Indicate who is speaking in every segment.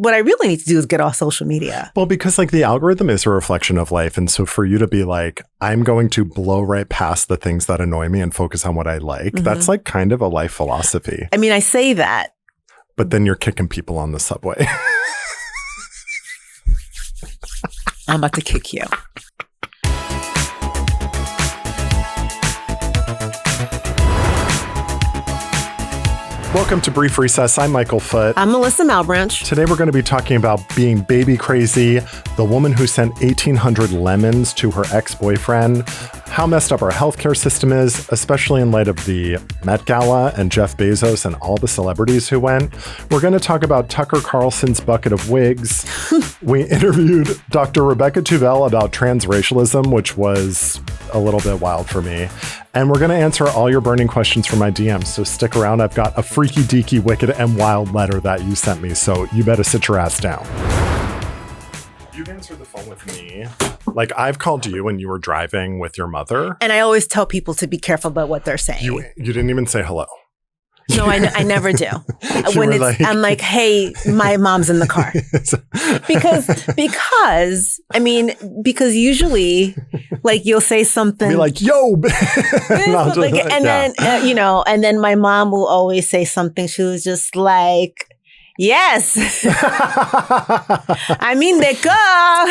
Speaker 1: what I really need to do is get off social media.
Speaker 2: Well, because like the algorithm is a reflection of life. And so for you to be like, I'm going to blow right past the things that annoy me and focus on what I like, that's like kind of a life philosophy.
Speaker 1: I mean, I say that.
Speaker 2: But then you're kicking people on the subway.
Speaker 1: I'm about to kick you.
Speaker 2: Welcome to Brief Recess. I'm Michael Foote.
Speaker 1: I'm Mélissa Malebranche.
Speaker 2: Today we're going to be talking about being baby crazy, the woman who sent 1,800 lemons to her ex-boyfriend, how messed up our healthcare system is, especially in light of the Met Gala and Jeff Bezos and all the celebrities who went. We're going to talk about Tucker Carlson's bucket of wigs. We interviewed Dr. Rebecca Tuvel about transracialism, which was a little bit wild for me. And we're going to answer all your burning questions from my DMs. So stick around. I've got a freaky, deaky, wicked, and wild letter that you sent me. So you better sit your ass down. You've answered the phone with me. Like, I've called you when you were driving with your mother.
Speaker 1: And I always tell people to be careful about what they're saying.
Speaker 2: You didn't even say hello.
Speaker 1: No, I never do. When it's, like, I'm like, hey, my mom's in the car. because usually, like, you'll say something.
Speaker 2: Be like, yo.
Speaker 1: And then my mom will always say something. She was just like, yes. I mean, the car.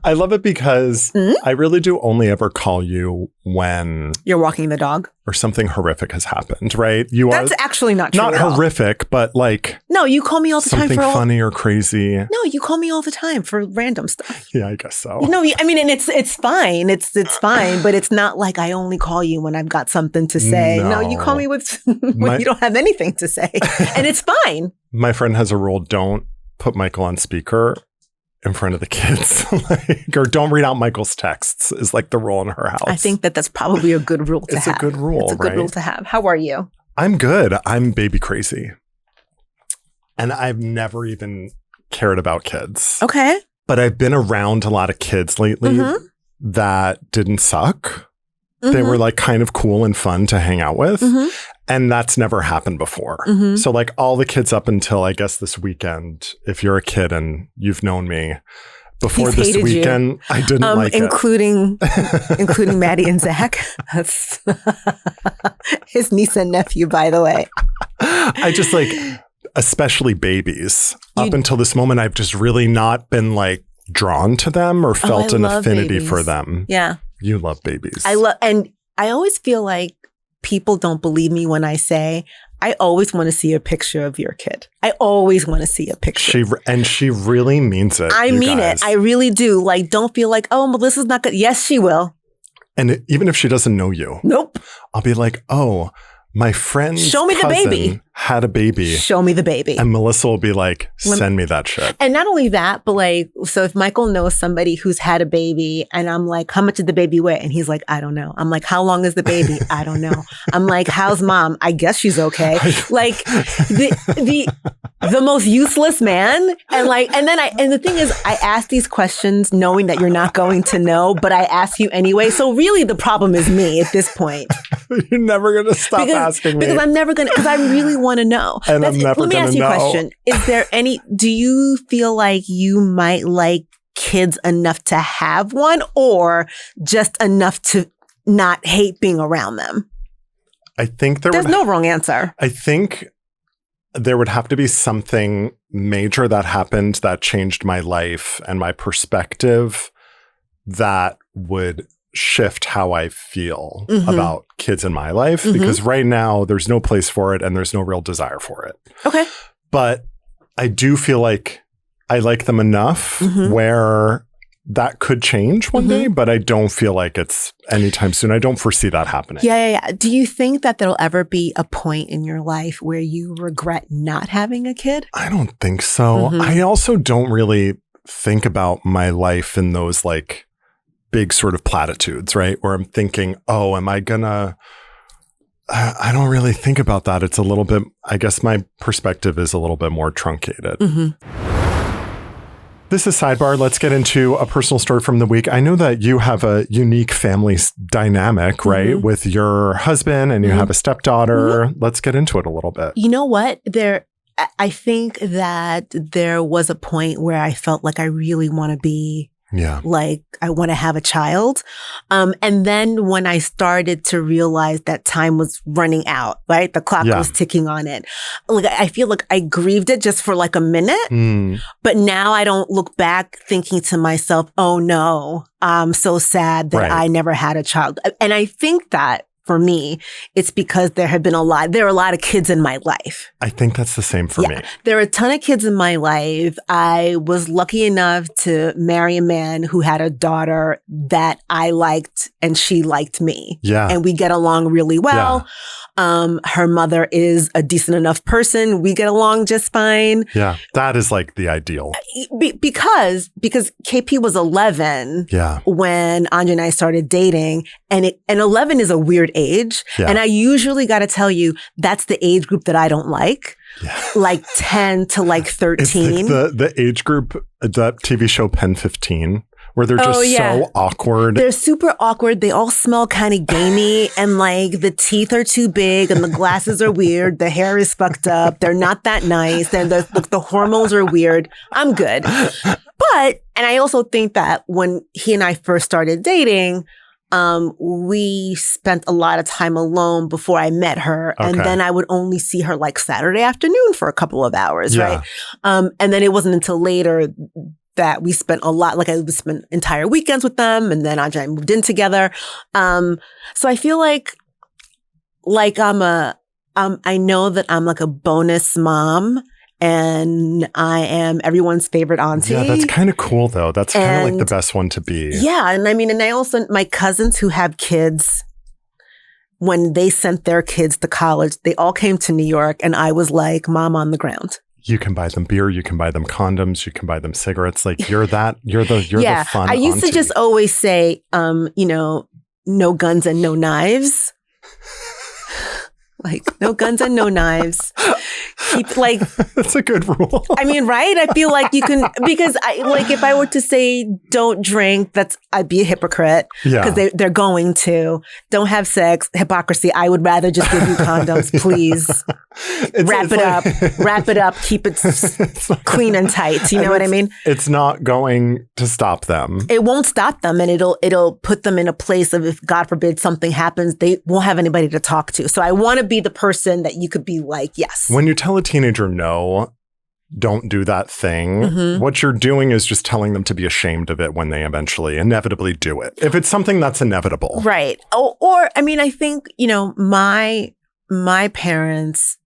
Speaker 2: I love it because I really do only ever call you when
Speaker 1: you're walking the dog
Speaker 2: or something horrific has happened, right? That's
Speaker 1: actually not true.
Speaker 2: Not horrific, but like.
Speaker 1: No, you call me all the time for
Speaker 2: something funny or crazy.
Speaker 1: No, you call me all the time for random stuff.
Speaker 2: Yeah, I guess so.
Speaker 1: No, I mean, and it's fine. It's fine, but it's not like I only call you when I've got something to say. No, you call me when you don't have anything to say, and it's fine.
Speaker 2: My friend has a rule: don't put Michael on speaker in front of the kids, or don't read out Michael's texts is like the rule in her house.
Speaker 1: I think that's probably a good rule to have.
Speaker 2: It's a good rule,
Speaker 1: It's a good rule to have. How are you?
Speaker 2: I'm good. I'm baby crazy. And I've never even cared about kids.
Speaker 1: Okay.
Speaker 2: But I've been around a lot of kids lately that didn't suck. They were like kind of cool and fun to hang out with. And that's never happened before. So like all the kids up until I guess this weekend, if you're a kid and you've known me before this weekend, I didn't like
Speaker 1: including Maddie and Zach. That's his niece and nephew, by the way.
Speaker 2: I just like, especially babies. Up until this moment, I've just really not been like drawn to them or felt an affinity for them.
Speaker 1: Yeah.
Speaker 2: You love babies.
Speaker 1: And I always feel like people don't believe me when I say, I always want to see a picture of your kid. I always want to see a picture.
Speaker 2: She really means it.
Speaker 1: I mean it. I really do. Like, don't feel like, oh, Melissa's not good. Yes, she will.
Speaker 2: And even if she doesn't know you.
Speaker 1: Nope.
Speaker 2: I'll be like, oh, my friend's
Speaker 1: Show me the baby.
Speaker 2: Had a baby.
Speaker 1: Show me the baby.
Speaker 2: And Melissa will be like, send me that shit.
Speaker 1: And not only that, but like, so if Michael knows somebody who's had a baby and I'm like, how much did the baby weigh? And he's like, I don't know. I'm like, how long is the baby? I don't know. I'm like, how's mom? I guess she's okay. Like the most useless man. And the thing is, I ask these questions knowing that you're not going to know, but I ask you anyway. So really the problem is me at this point.
Speaker 2: You're never going to stop asking me.
Speaker 1: Because I'm never going to, because I really want to know.
Speaker 2: And I'm never going to know. Let me ask you a question.
Speaker 1: Is there do you feel like you might like kids enough to have one or just enough to not hate being around them?
Speaker 2: I think
Speaker 1: there's no wrong answer.
Speaker 2: I think there would have to be something major that happened that changed my life and my perspective that would shift how I feel about kids in my life, because right now there's no place for it and there's no real desire for it.
Speaker 1: Okay.
Speaker 2: But I do feel like I like them enough where that could change one day, but I don't feel like it's anytime soon. I don't foresee that happening.
Speaker 1: Yeah. Do you think that there'll ever be a point in your life where you regret not having a kid?
Speaker 2: I don't think so. I also don't really think about my life in those like big sort of platitudes, right? Where I'm thinking, oh, am I gonna, I don't really think about that. It's a little bit, I guess my perspective is a little bit more truncated. This is Sidebar. Let's get into a personal story from the week. I know that you have a unique family dynamic, right? With your husband and you have a stepdaughter. Let's get into it a little bit.
Speaker 1: You know what? I think that there was a point where I felt like I really want to be like, I want to have a child. And then when I started to realize that time was running out, right? The clock was ticking on it. Like, I feel like I grieved it just for like a minute. But now I don't look back thinking to myself, oh no, I'm so sad that I never had a child. And I think that for me, it's because there are a lot of kids in my life.
Speaker 2: I think that's the same for me.
Speaker 1: There are a ton of kids in my life. I was lucky enough to marry a man who had a daughter that I liked and she liked me. Yeah. And we get along really well. Yeah. Her mother is a decent enough person. We get along just fine.
Speaker 2: Yeah. That is like the ideal.
Speaker 1: Because KP was 11 when Anja and I started dating, and 11 is a weird age. Yeah. And I usually got to tell you, that's the age group that I don't like. Yeah. Like 10 to like 13.
Speaker 2: It's like the age group, the TV show Pen 15. Where they're just so awkward.
Speaker 1: They're super awkward. They all smell kind of gamey, and like the teeth are too big and the glasses are weird. The hair is fucked up. They're not that nice. And the hormones are weird. I'm good. And I also think that when he and I first started dating, we spent a lot of time alone before I met her. Okay. And then I would only see her like Saturday afternoon for a couple of hours, right? And then it wasn't until later that we spent a lot, like I would spend entire weekends with them, and then Anja and I moved in together. So I feel like I know that I'm like a bonus mom, and I am everyone's favorite auntie.
Speaker 2: Yeah, that's kind of cool though. That's kind of like the best one to be.
Speaker 1: Yeah, and I mean, and I also, my cousins who have kids, when they sent their kids to college, they all came to New York, and I was like mom on the ground.
Speaker 2: You can buy them beer, you can buy them condoms, you can buy them cigarettes. Like you're the fun
Speaker 1: I used
Speaker 2: auntie.
Speaker 1: to just always say, no guns and no knives. Like no guns and no knives. Keep like
Speaker 2: that's a good rule.
Speaker 1: I mean, right? I feel like you can, because if I were to say don't drink, I'd be a hypocrite. Yeah. Because they're going to. Don't have sex, hypocrisy. I would rather just give you condoms, please. Wrap it up, keep it clean and tight. You know what I mean?
Speaker 2: It's not going to stop them.
Speaker 1: It won't stop them, and it'll put them in a place of, if God forbid something happens, they won't have anybody to talk to. So I want to be the person that you could be like, yes.
Speaker 2: When you tell a teenager no, don't do that thing, what you're doing is just telling them to be ashamed of it when they eventually inevitably do it. If it's something that's inevitable.
Speaker 1: Right. Or I mean, I think, my parents,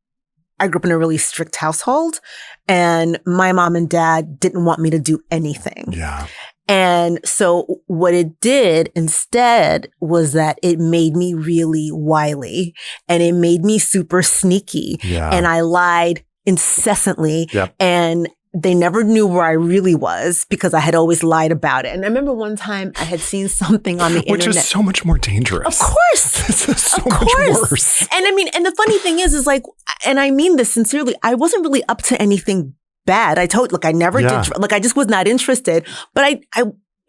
Speaker 1: I grew up in a really strict household, and my mom and dad didn't want me to do anything.
Speaker 2: Yeah.
Speaker 1: And so what it did instead was that it made me really wily, and it made me super sneaky. Yeah. And I lied incessantly. Yep. And they never knew where I really was because I had always lied about it. And I remember one time I had seen something on the internet.
Speaker 2: Which is so much more dangerous.
Speaker 1: Of course.
Speaker 2: This is so much worse.
Speaker 1: And I mean, and the funny thing is like, and I mean this sincerely, I wasn't really up to anything bad. I told, I never did, I just was not interested. But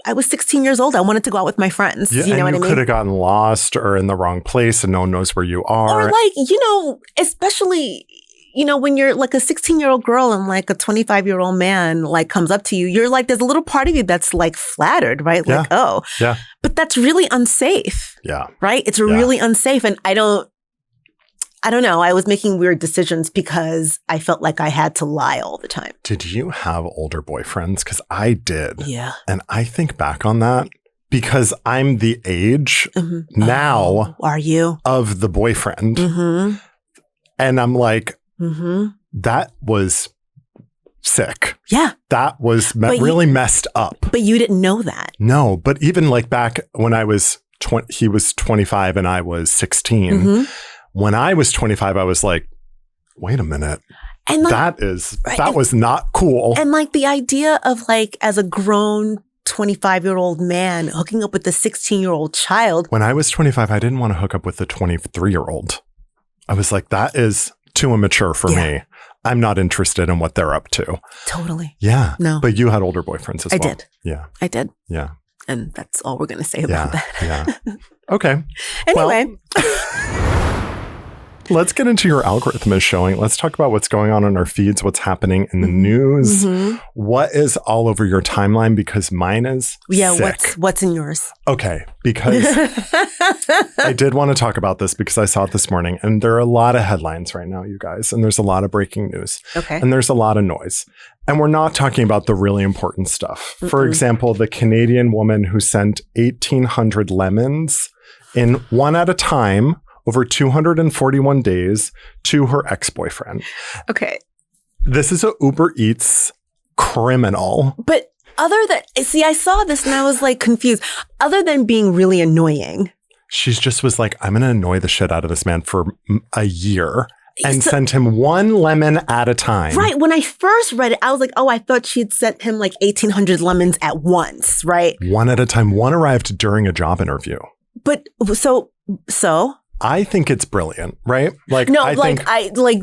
Speaker 1: I was 16 years old. I wanted to go out with my friends.
Speaker 2: Yeah,
Speaker 1: you know what I mean?
Speaker 2: You could have gotten lost or in the wrong place and no one knows where you are.
Speaker 1: Or especially, when you're like a 16-year-old girl and like a 25-year-old man like comes up to you, you're like, there's a little part of you that's like flattered, right?
Speaker 2: Yeah.
Speaker 1: Like, oh.
Speaker 2: Yeah.
Speaker 1: But that's really unsafe.
Speaker 2: Yeah.
Speaker 1: Right? It's really unsafe. And I don't know. I was making weird decisions because I felt like I had to lie all the time.
Speaker 2: Did you have older boyfriends? Because I did.
Speaker 1: Yeah.
Speaker 2: And I think back on that because I'm the age now.
Speaker 1: Are you?
Speaker 2: Of the boyfriend. Mm-hmm. And I'm like, that was sick.
Speaker 1: Yeah.
Speaker 2: That was really messed up.
Speaker 1: But you didn't know that.
Speaker 2: No. But even like back when I was he was 25 and I was 16. Mm-hmm. When I was 25, I was like, wait a minute. And like, that was not cool.
Speaker 1: And like the idea of like, as a grown 25-year-old man hooking up with a 16-year-old child.
Speaker 2: When I was 25, I didn't want to hook up with a 23-year-old. I was like, that is too immature for me. I'm not interested in what they're up to.
Speaker 1: Totally.
Speaker 2: Yeah.
Speaker 1: No.
Speaker 2: But you had older boyfriends as well.
Speaker 1: I did.
Speaker 2: Yeah.
Speaker 1: I did.
Speaker 2: Yeah.
Speaker 1: And that's all we're going to say about that.
Speaker 2: Yeah. Okay.
Speaker 1: Anyway.
Speaker 2: Let's get into your algorithm is showing. Let's talk about what's going on our feeds, what's happening in the news. What is all over your timeline? Because mine is sick.
Speaker 1: What's in yours?
Speaker 2: Okay, because I did want to talk about this because I saw it this morning, and there are a lot of headlines right now, you guys, and there's a lot of breaking news.
Speaker 1: Okay.
Speaker 2: And there's a lot of noise. And we're not talking about the really important stuff. For example, the Canadian woman who sent 1,800 lemons in one at a time over 241 days to her ex-boyfriend.
Speaker 1: Okay.
Speaker 2: This is a Uber Eats criminal.
Speaker 1: But other than, see, I saw this and I was like confused. Other than being really annoying.
Speaker 2: She just was like, I'm going to annoy the shit out of this man for a year. And sent him one lemon at a time.
Speaker 1: Right. When I first read it, I was like, oh, I thought she'd sent him like 1,800 lemons at once, right?
Speaker 2: One at a time. One arrived during a job interview.
Speaker 1: But so?
Speaker 2: I think it's brilliant, right? Like,
Speaker 1: no,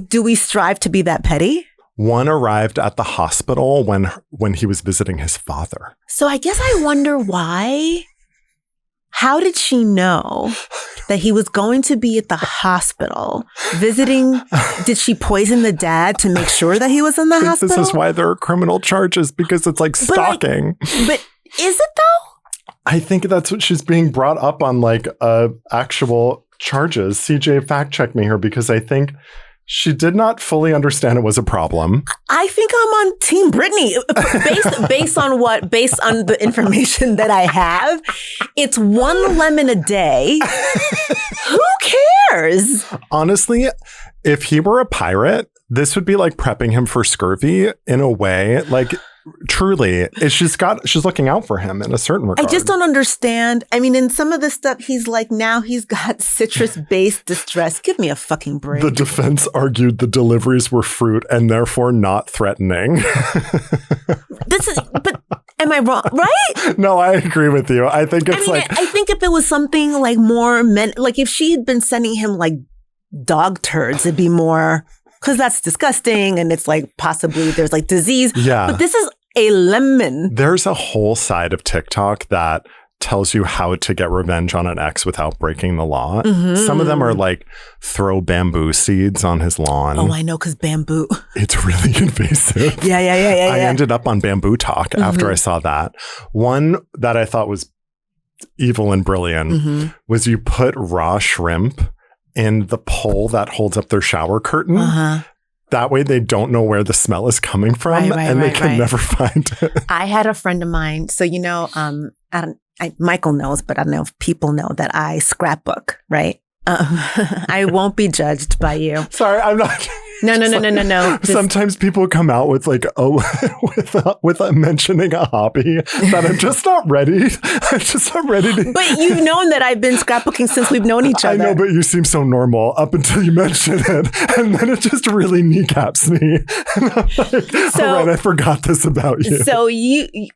Speaker 1: do we strive to be that petty?
Speaker 2: One arrived at the hospital when he was visiting his father.
Speaker 1: So I guess I wonder why. How did she know that he was going to be at the hospital visiting? Did she poison the dad to make sure that he was in the hospital?
Speaker 2: This is why there are criminal charges, because it's like stalking.
Speaker 1: But is it though?
Speaker 2: I think that's what she's being brought up on, like actual charges. CJ, fact check me here, because I think she did not fully understand it was a problem. I
Speaker 1: think I'm on Team Brittany based on the information that I have. It's one lemon a day. Who cares?
Speaker 2: Honestly, if he were a pirate, this would be like prepping him for scurvy in a way. Like, truly, she's looking out for him in a certain regard.
Speaker 1: I just don't understand. I mean, in some of the stuff, he's like, now he's got citrus-based distress. Give me a fucking break.
Speaker 2: The defense argued the deliveries were fruit and therefore not threatening.
Speaker 1: But am I wrong? Right?
Speaker 2: No, I agree with you. I think it's
Speaker 1: I think if it was something like more like if she had been sending him like dog turds, it'd be more. Because that's disgusting, and it's like possibly there's like disease.
Speaker 2: Yeah.
Speaker 1: But this is a lemon.
Speaker 2: There's a whole side of TikTok that tells you how to get revenge on an ex without breaking the law. Some of them are like throw bamboo seeds on his lawn.
Speaker 1: Oh, I know, because bamboo.
Speaker 2: It's really invasive.
Speaker 1: Yeah. I
Speaker 2: ended up on Bamboo Talk after I saw that. One that I thought was evil and brilliant was you put raw shrimp in the pole that holds up their shower curtain. That way they don't know where the smell is coming from, and they can never find it.
Speaker 1: I had a friend of mine. So, you know, Michael knows, but I don't know if people know that I scrapbook, right? I won't be judged by you.
Speaker 2: Sorry, I'm not.
Speaker 1: No.
Speaker 2: Sometimes people come out with like, with mentioning a hobby that I'm just not ready. I'm just not ready to.
Speaker 1: But you've known that I've been scrapbooking since we've known each other.
Speaker 2: I know, but you seem so normal up until you mention it. And then it just really kneecaps me. And I'm like, all right, I forgot this about you.
Speaker 1: So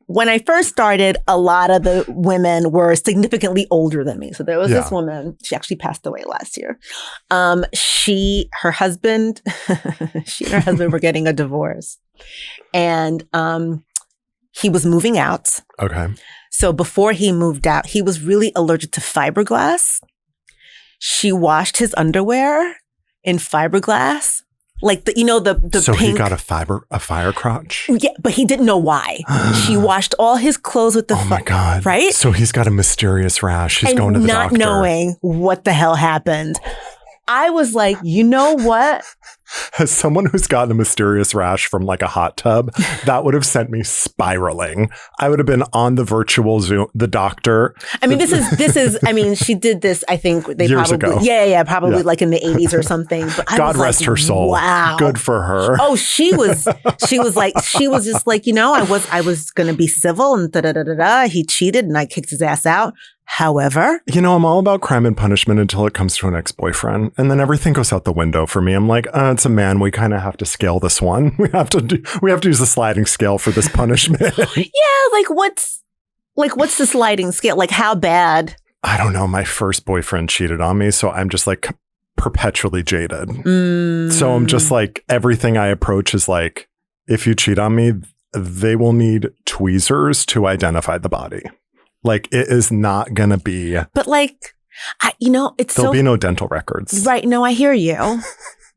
Speaker 1: when I first started, a lot of the women were significantly older than me. So there was this woman, she actually passed away last year. Her husband... she and her husband were getting a divorce, and he was moving out. Okay. So before he moved out, he was really allergic to fiberglass. She washed his underwear in fiberglass, like the
Speaker 2: So
Speaker 1: pink.
Speaker 2: he got a fire crotch.
Speaker 1: Yeah, but he didn't know why. She washed all his clothes with the.
Speaker 2: Oh my God!
Speaker 1: Right.
Speaker 2: So he's got a mysterious rash. He's going to the doctor,
Speaker 1: not knowing what the hell happened. I was like, you know what?
Speaker 2: As someone who's gotten a mysterious rash from like a hot tub, that would have sent me spiraling. I would have been on the virtual Zoom, the doctor.
Speaker 1: I mean, this is, I mean, she did this, I think
Speaker 2: years ago.
Speaker 1: Probably like in the 80s or something. But
Speaker 2: God rest her soul.
Speaker 1: Wow.
Speaker 2: Good for her.
Speaker 1: Oh, she was just like, you know, I was going to be civil and da-da-da-da-da. He cheated and I kicked his ass out. However,
Speaker 2: you know, I'm all about crime and punishment until it comes to an ex-boyfriend. And then everything goes out the window for me. I'm like, it's a man. We kind of have to scale this one. We have to use the sliding scale for this punishment.
Speaker 1: Yeah. What's the sliding scale? Like how bad?
Speaker 2: I don't know. My first boyfriend cheated on me. So I'm just like perpetually jaded. So I'm just like, everything I approach is like, if you cheat on me, they will need tweezers to identify the body. Like, it is not going to be.
Speaker 1: But like,
Speaker 2: There'll be no dental records.
Speaker 1: Right. No, I hear you.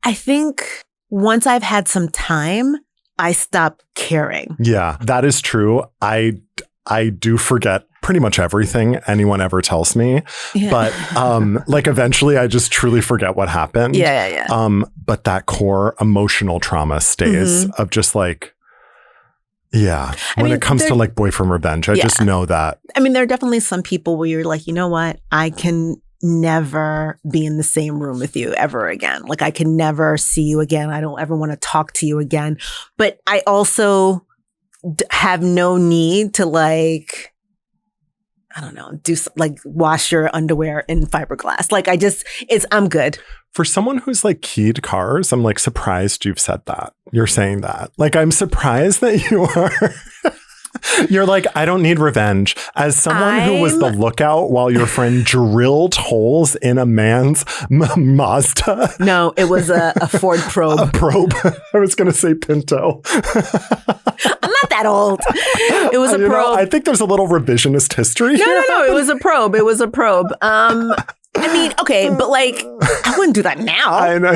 Speaker 1: I think once I've had some time, I stop caring.
Speaker 2: Yeah, that is true. I do forget pretty much everything anyone ever tells me. Yeah. But like eventually I just truly forget what happened.
Speaker 1: Yeah.
Speaker 2: But that core emotional trauma stays of just like, when it comes to like boyfriend revenge, I just know that.
Speaker 1: I mean, there are definitely some people where you're like, you know what? I can never be in the same room with you ever again. Like I can never see you again. I don't ever want to talk to you again. But I also have no need to like, I don't know, wash your underwear in fiberglass. Like I'm good.
Speaker 2: For someone who's like keyed cars, I'm like surprised you've said that. You're saying that. Like I'm surprised that you are. You're like, I don't need revenge. As someone who was the lookout while your friend drilled holes in a man's Mazda.
Speaker 1: No, it was a Ford Probe.
Speaker 2: A Probe. I was going to say Pinto.
Speaker 1: I'm not that old. It was a Probe.
Speaker 2: I think there's a little revisionist history.
Speaker 1: No. It was a Probe. It was a Probe. I mean, okay, but like, I wouldn't do that now.
Speaker 2: I know.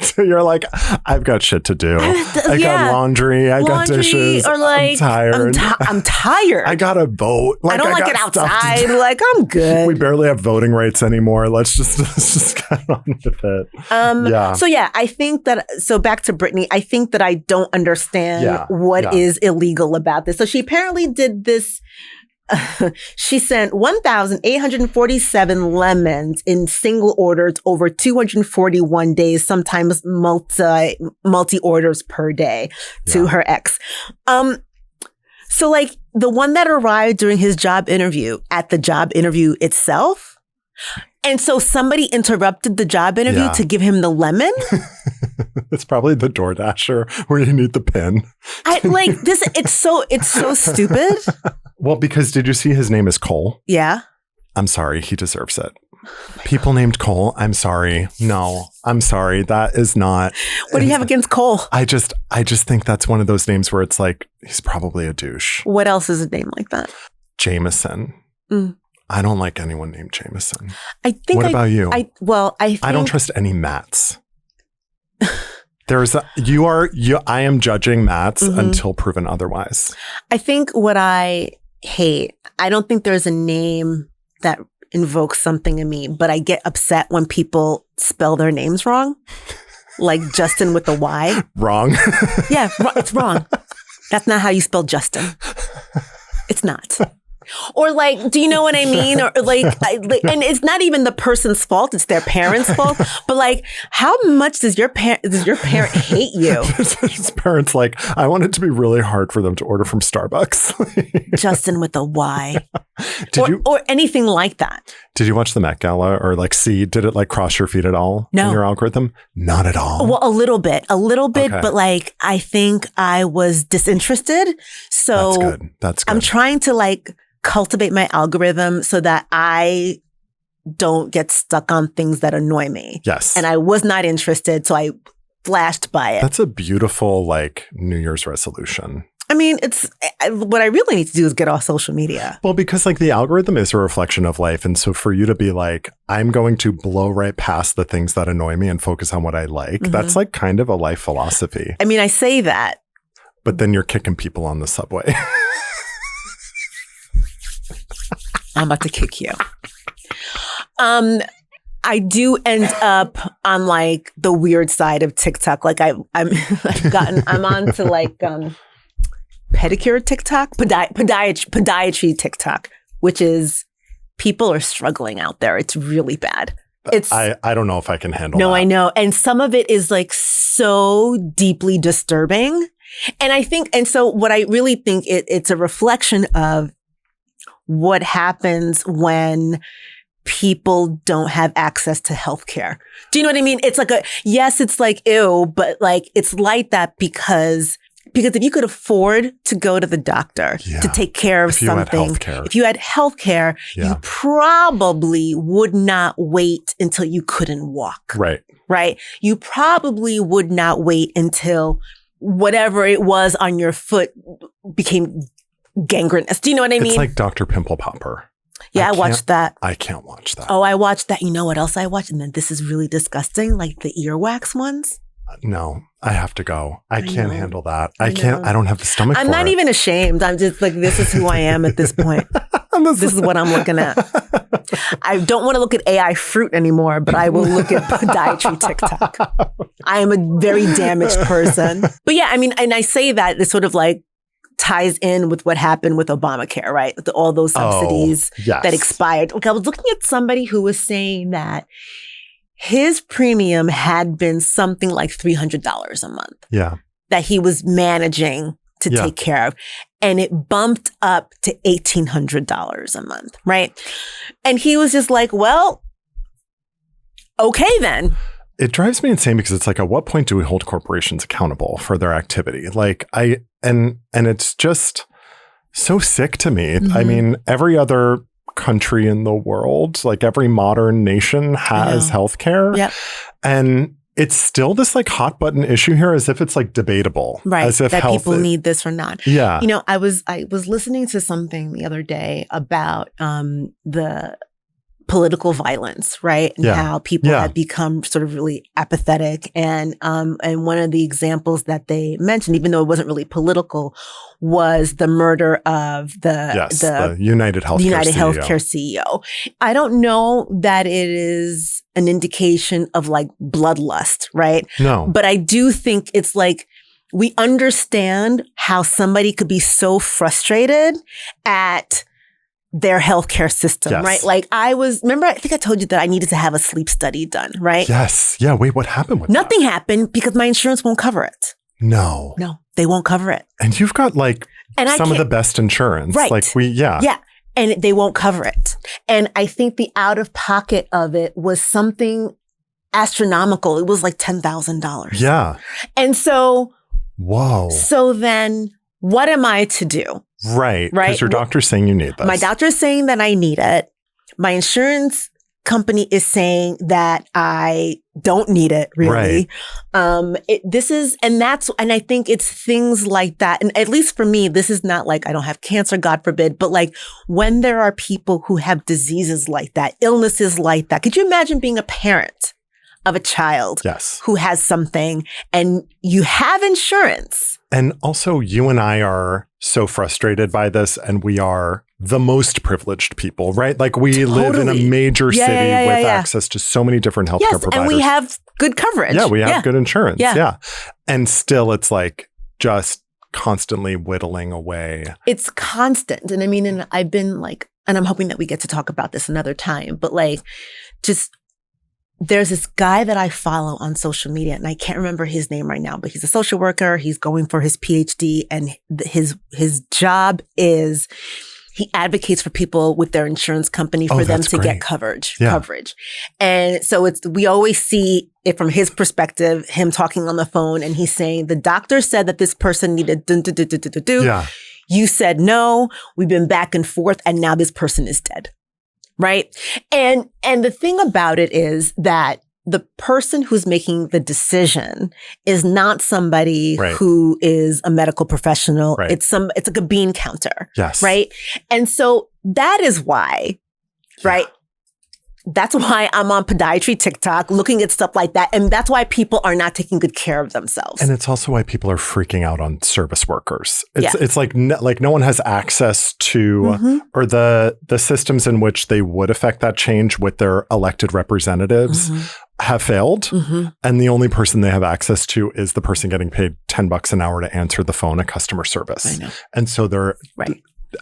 Speaker 2: So you're like, I've got shit to do. I got laundry. I got dishes.
Speaker 1: Or like,
Speaker 2: I'm tired.
Speaker 1: I'm tired.
Speaker 2: I got to vote.
Speaker 1: Like, I don't like it outside. Like, I'm good.
Speaker 2: We barely have voting rights anymore. Let's just get on with it.
Speaker 1: So I think that, back to Brittany, I think that I don't understand what is illegal about this. So she apparently did this. She sent 1,847 lemons in single orders over 241 days, sometimes multi orders per day to her ex. So like the one that arrived during his job interview at the job interview itself. And so somebody interrupted the job interview to give him the lemon.
Speaker 2: It's probably the DoorDasher where you need the pin.
Speaker 1: It's so stupid.
Speaker 2: Well, because did you see his name is Cole?
Speaker 1: Yeah.
Speaker 2: I'm sorry. He deserves it. People named Cole. I'm sorry. No, I'm sorry. That is not.
Speaker 1: What do you have against Cole?
Speaker 2: I just think that's one of those names where it's like, he's probably a douche.
Speaker 1: What else is a name like that?
Speaker 2: Jameson. I don't like anyone named Jameson.
Speaker 1: What
Speaker 2: about you?
Speaker 1: I
Speaker 2: don't trust any Matts. I am judging Matts until proven otherwise.
Speaker 1: I think what I hate, I don't think there's a name that invokes something in me, but I get upset when people spell their names wrong. Like Justin with the Y.
Speaker 2: Wrong.
Speaker 1: Yeah, it's wrong. That's not how you spell Justin. It's not. Or like, do you know what I mean? Or like, and it's not even the person's fault; it's their parents' fault. But like, how much does your parent hate you?
Speaker 2: His parents like, I want it to be really hard for them to order from Starbucks.
Speaker 1: Justin with a Y, or anything like that.
Speaker 2: Did you watch the Met Gala or like did it like cross your feet at all in your algorithm? Not at all.
Speaker 1: Well, a little bit, okay. But like, I think I was disinterested. So
Speaker 2: That's good.
Speaker 1: I'm trying to like cultivate my algorithm so that I don't get stuck on things that annoy me.
Speaker 2: Yes.
Speaker 1: And I was not interested, so I flashed by it.
Speaker 2: That's a beautiful like New Year's resolution.
Speaker 1: I mean, what I really need to do is get off social media.
Speaker 2: Well, because like the algorithm is a reflection of life. And so for you to be like, I'm going to blow right past the things that annoy me and focus on what I like, that's like kind of a life philosophy.
Speaker 1: I mean, I say that.
Speaker 2: But then you're kicking people on the subway.
Speaker 1: I'm about to kick you. I do end up on like the weird side of TikTok. Like I'm on to like pedicure TikTok, podiatry TikTok, which is people are struggling out there. It's really bad.
Speaker 2: I don't know if I can handle that.
Speaker 1: No, I know. And some of it is like so deeply disturbing. And so what I really think it's a reflection of what happens when people don't have access to healthcare. Do you know what I mean? It's like it's like, ew, but like, it's like that because if you could afford to go to the doctor to take care of something, if you had healthcare, you probably would not wait until you couldn't walk. Right. You probably would not wait until whatever it was on your foot became gangrenous. Do you know what I mean?
Speaker 2: It's like Dr. Pimple Popper.
Speaker 1: Yeah, I watched that.
Speaker 2: I can't watch that.
Speaker 1: Oh, I watched that. You know what else I watched? And then this is really disgusting, like the earwax ones.
Speaker 2: No, I have to go. I can't handle that. I
Speaker 1: know.
Speaker 2: don't have the stomach for it.
Speaker 1: I'm not even ashamed. I'm just like, this is who I am at this point. This is what I'm looking at. I don't want to look at AI fruit anymore, but I will look at podiatry TikTok. I am a very damaged person. But yeah, I mean, and I say that it sort of like ties in with what happened with Obamacare, right? With all those subsidies that expired. Like I was looking at somebody who was saying that his premium had been something like $300 a month.
Speaker 2: Yeah.
Speaker 1: That he was managing to take care of. And it bumped up to $1,800 a month, right? And he was just like, well, okay then.
Speaker 2: It drives me insane because it's like, at what point do we hold corporations accountable for their activity? Like and it's just so sick to me. I mean, every other country in the world, like every modern nation has healthcare.
Speaker 1: Yep.
Speaker 2: And it's still this like hot button issue here, as if it's like debatable.
Speaker 1: Right.
Speaker 2: As if
Speaker 1: that people need this or not.
Speaker 2: Yeah.
Speaker 1: You know, I was listening to something the other day about the political violence, right? And how people have become sort of really apathetic. And one of the examples that they mentioned, even though it wasn't really political, was the murder of the
Speaker 2: United Healthcare
Speaker 1: CEO. I don't know that it is an indication of like bloodlust, right?
Speaker 2: No.
Speaker 1: But I do think it's like, we understand how somebody could be so frustrated at their healthcare system, right? Like I think I told you that I needed to have a sleep study done, right?
Speaker 2: Yes. Yeah. Wait, what happened with
Speaker 1: Nothing happened because my insurance won't cover it.
Speaker 2: No,
Speaker 1: they won't cover it.
Speaker 2: And you've got like some of the best insurance.
Speaker 1: Right.
Speaker 2: Like
Speaker 1: Yeah. And they won't cover it. And I think the out of pocket of it was something astronomical. It was like $10,000.
Speaker 2: Yeah.
Speaker 1: And so,
Speaker 2: whoa.
Speaker 1: So then what am I to do?
Speaker 2: Right. Because your doctor's saying you need this.
Speaker 1: My doctor is saying that I need it. My insurance company is saying that I don't need it, really.
Speaker 2: Right.
Speaker 1: And I think it's things like that. And at least for me, this is not like I don't have cancer, God forbid, but like when there are people who have diseases like that, illnesses like that, could you imagine being a parent of a child who has something and you have insurance?
Speaker 2: And also, you and I are so frustrated by this, and we are the most privileged people, right? Like we live in a major city with access to so many different healthcare providers.
Speaker 1: And we have good coverage.
Speaker 2: Yeah, we have good insurance. Yeah. And still, it's like just constantly whittling away.
Speaker 1: It's constant. And I mean, and I've been like, and I'm hoping that we get to talk about this another time, but like just there's this guy that I follow on social media, and I can't remember his name right now, but he's a social worker. He's going for his PhD, and his job is he advocates for people with their insurance company for them to get coverage. And so we always see it from his perspective, him talking on the phone, and he's saying, the doctor said that this person needed
Speaker 2: Yeah.
Speaker 1: You said no, we've been back and forth, and now this person is dead. Right. And the thing about it is that the person who's making the decision is not somebody who is a medical professional. Right. It's like a bean counter.
Speaker 2: Yes.
Speaker 1: Right. And so that is why, right? That's why I'm on podiatry TikTok looking at stuff like that. And that's why people are not taking good care of themselves.
Speaker 2: And it's also why people are freaking out on service workers. It's like no one has access to or the systems in which they would affect that change with their elected representatives have failed. And the only person they have access to is the person getting paid $10 an hour to answer the phone at customer service. I know. And so they're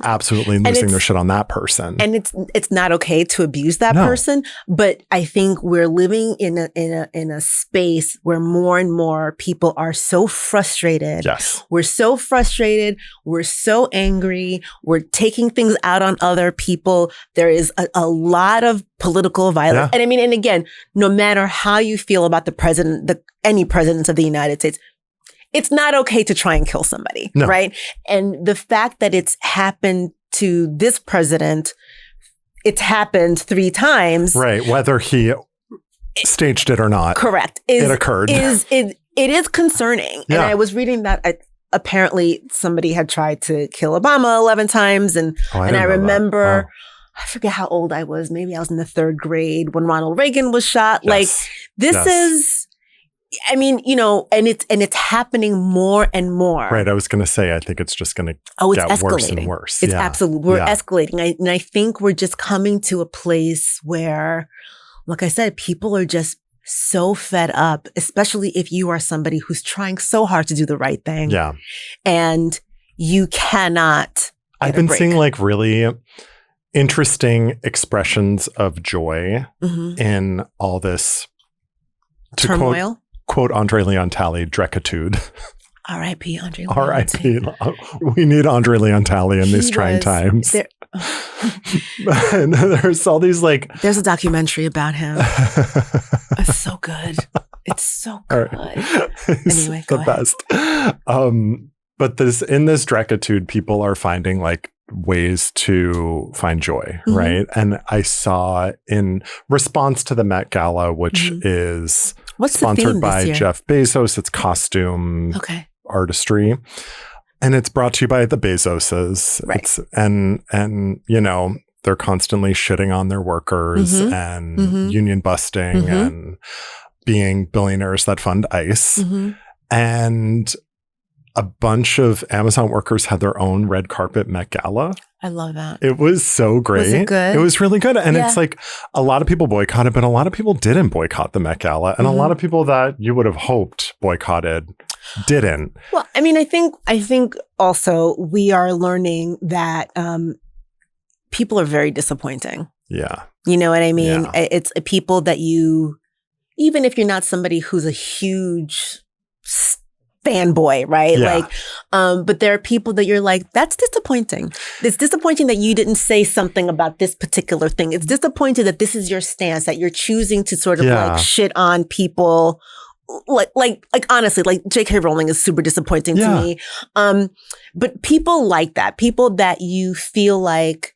Speaker 2: absolutely losing their shit on that person.
Speaker 1: And it's not okay to abuse that person, but I think we're living in a space where more and more people are so frustrated.
Speaker 2: Yes.
Speaker 1: We're so frustrated. We're so angry. We're taking things out on other people. There is a lot of political violence. And I mean, and again, no matter how you feel about the president, any presidents of the United States, it's not okay to try and kill somebody, right? And the fact that it's happened to this president, it's happened 3 times.
Speaker 2: Right, whether he staged it or not.
Speaker 1: Correct.
Speaker 2: It occurred.
Speaker 1: It is concerning. And I was reading that apparently somebody had tried to kill Obama 11 times. And I remember I forget how old I was. Maybe I was in the 3rd grade when Ronald Reagan was shot.
Speaker 2: Yes.
Speaker 1: Like this is, I mean, you know, and it's happening more and more.
Speaker 2: Right. I was going to say, I think it's just going to get
Speaker 1: escalating.
Speaker 2: Worse and worse.
Speaker 1: It's absolutely, we're escalating. And I think we're just coming to a place where, like I said, people are just so fed up, especially if you are somebody who's trying so hard to do the right thing.
Speaker 2: Yeah.
Speaker 1: And you cannot.
Speaker 2: I've been seeing like really interesting expressions of joy in all this
Speaker 1: turmoil.
Speaker 2: Quote Andre Leontali, Drecitude.
Speaker 1: R.I.P. Andre
Speaker 2: Leontali. R.I.P. We need Andre Leontali in these trying times. And there's all these like...
Speaker 1: There's a documentary about him. It's so good. It's so good. Right. Anyway, go ahead.
Speaker 2: Best. But in this Drecitude, people are finding like ways to find joy, right? And I saw in response to the Met Gala, which is sponsored by Jeff Bezos, it's costume artistry. And it's brought to you by the Bezoses. Right. And you know, they're constantly shitting on their workers and union busting and being billionaires that fund ICE. And a bunch of Amazon workers had their own red carpet Met Gala.
Speaker 1: I love that.
Speaker 2: It was so great.
Speaker 1: Was it good?
Speaker 2: It was really good. And it's like a lot of people boycotted, but a lot of people didn't boycott the Met Gala. And a lot of people that you would have hoped boycotted didn't.
Speaker 1: Well, I mean, I think also we are learning that people are very disappointing.
Speaker 2: Yeah.
Speaker 1: You know what I mean? Yeah. It's people that you, even if you're not somebody who's a huge fanboy, right?
Speaker 2: Yeah.
Speaker 1: Like, but there are people that you're like, that's disappointing. It's disappointing that you didn't say something about this particular thing. It's disappointing that this is your stance, that you're choosing to sort of like shit on people. Like honestly, like J.K. Rowling is super disappointing to me. But people like that, people that you feel like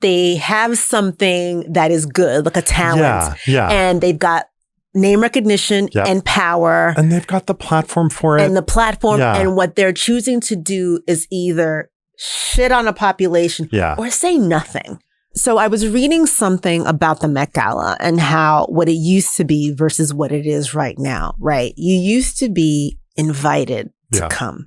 Speaker 1: they have something that is good, like a talent, and they've got name recognition and power.
Speaker 2: And they've got the platform for it.
Speaker 1: And the platform. And what they're choosing to do is either shit on a population or say nothing. So I was reading something about the Met Gala and how what it used to be versus what it is right now, right? You used to be invited to come.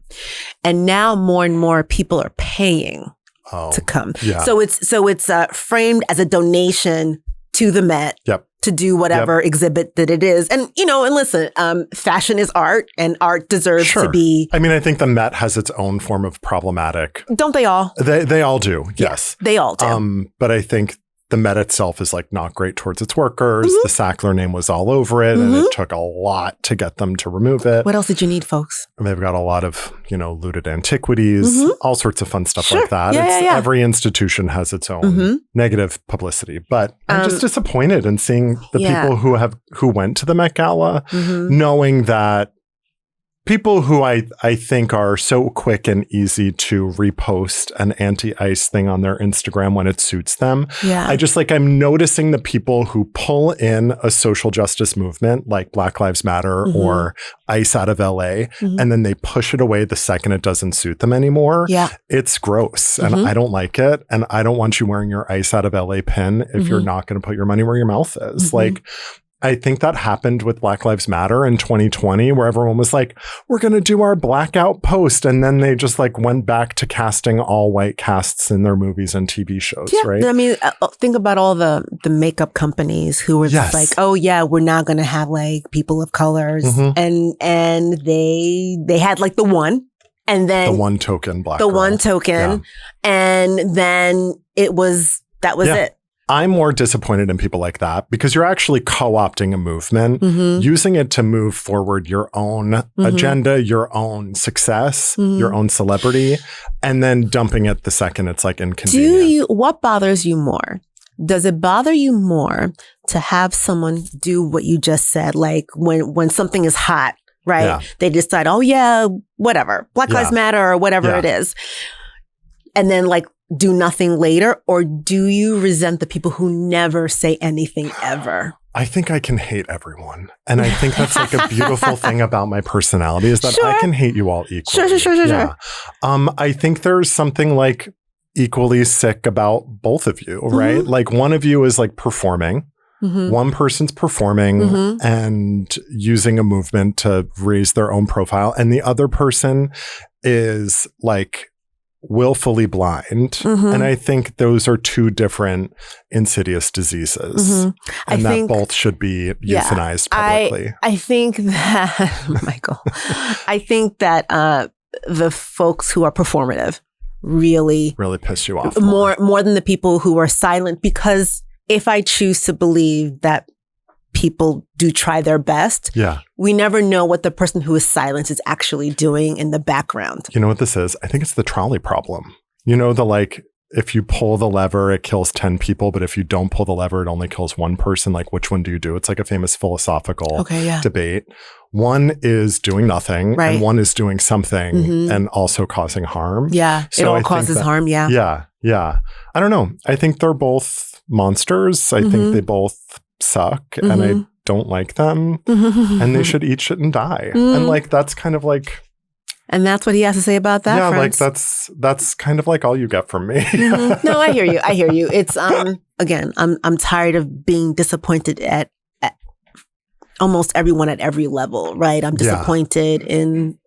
Speaker 1: And now more and more people are paying to come. Yeah. So it's framed as a donation to the Met. To do whatever exhibit that it is. And, you know, and listen, fashion is art and art deserves to be.
Speaker 2: I mean, I think the Met has its own form of problematic.
Speaker 1: Don't they all?
Speaker 2: They all do. Yes.
Speaker 1: They all do.
Speaker 2: But I think the Met itself is like not great towards its workers. The Sackler name was all over it and it took a lot to get them to remove it.
Speaker 1: What else did you need, folks?
Speaker 2: And they've got a lot of, you know, looted antiquities, all sorts of fun stuff like that. Every institution has its own negative publicity. But I'm just disappointed in seeing the people who went to the Met Gala, knowing that people who I think are so quick and easy to repost an anti-ICE thing on their Instagram when it suits them. Yeah. I'm noticing the people who pull in a social justice movement like Black Lives Matter or ICE out of LA, and then they push it away the second it doesn't suit them anymore. Yeah. It's gross and I don't like it. And I don't want you wearing your ICE out of LA pin if you're not going to put your money where your mouth is. Like, I think that happened with Black Lives Matter in 2020, where everyone was like, we're going to do our blackout post. And then they just like went back to casting all white casts in their movies and TV shows, right?
Speaker 1: I mean, think about all the makeup companies who were just like, oh yeah, we're not going to have like people of colors. And they had like the one. And then
Speaker 2: the one token black
Speaker 1: girl.
Speaker 2: One
Speaker 1: token. And then that was it.
Speaker 2: I'm more disappointed in people like that because you're actually co-opting a movement, using it to move forward your own agenda, your own success, your own celebrity, and then dumping it the second it's like inconvenient.
Speaker 1: What bothers you more? Does it bother you more to have someone do what you just said? Like when something is hot, right? Yeah. They decide, oh yeah, whatever, Black Lives Matter or whatever it is. And then like, do nothing later, or do you resent the people who never say anything ever?
Speaker 2: I think I can hate everyone. And I think that's like a beautiful thing about my personality is that I can hate you all equally.
Speaker 1: Sure.
Speaker 2: I think there's something like equally sick about both of you, right? Like one of you is like performing. One person's performing and using a movement to raise their own profile. And the other person is like willfully blind. And I think those are two different insidious diseases. And that both should be euthanized publicly.
Speaker 1: I think that, Michael, I think that the folks who are performative really
Speaker 2: piss you off
Speaker 1: more than the people who are silent, because if I choose to believe that people do try their best, we never know what the person who is silent is actually doing in the background.
Speaker 2: You know what this is? I think it's the trolley problem. You know, the like, if you pull the lever, it kills 10 people, but if you don't pull the lever, it only kills one person. Like, which one do you do? It's like a famous philosophical debate. One is doing nothing, and one is doing something and also causing harm.
Speaker 1: Yeah, so it all causes harm,
Speaker 2: Yeah. I don't know. I think they're both monsters. I think they both suck, and I don't like them, and they should eat shit and die. And like, that's kind of like...
Speaker 1: And that's what he has to say about that, friends.
Speaker 2: Like that's kind of like all you get from me.
Speaker 1: No, I hear you. It's, again, I'm tired of being disappointed at almost everyone at every level, right? I'm disappointed in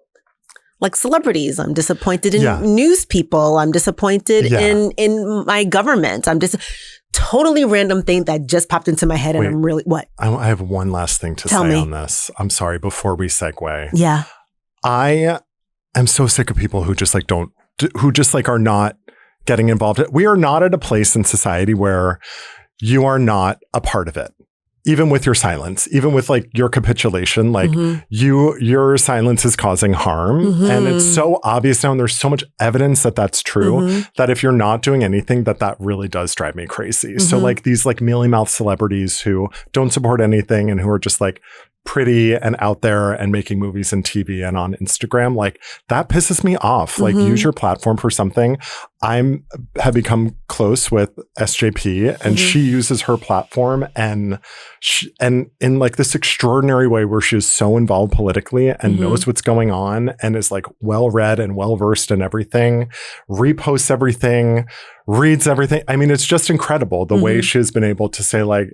Speaker 1: like celebrities. I'm disappointed in news people. I'm disappointed in my government. I'm just totally random thing that just popped into my head. And I'm really, what?
Speaker 2: I have one last thing to say on this. I'm sorry, before we segue.
Speaker 1: Yeah.
Speaker 2: I am so sick of people who just like who just like are not getting involved. We are not at a place in society where you are not a part of it. Even with your silence, even with like your capitulation, like your silence is causing harm. And it's so obvious now, and there's so much evidence that that's true, that if you're not doing anything, that really does drive me crazy. So like these like mealy-mouthed celebrities who don't support anything and who are just like pretty and out there and making movies and TV and on Instagram, like that pisses me off. Like, use your platform for something. Have become close with SJP, and she uses her platform and in like this extraordinary way where she is so involved politically and knows what's going on and is like well read and well versed in everything, reposts everything, reads everything. I mean, it's just incredible the way she has been able to say, like,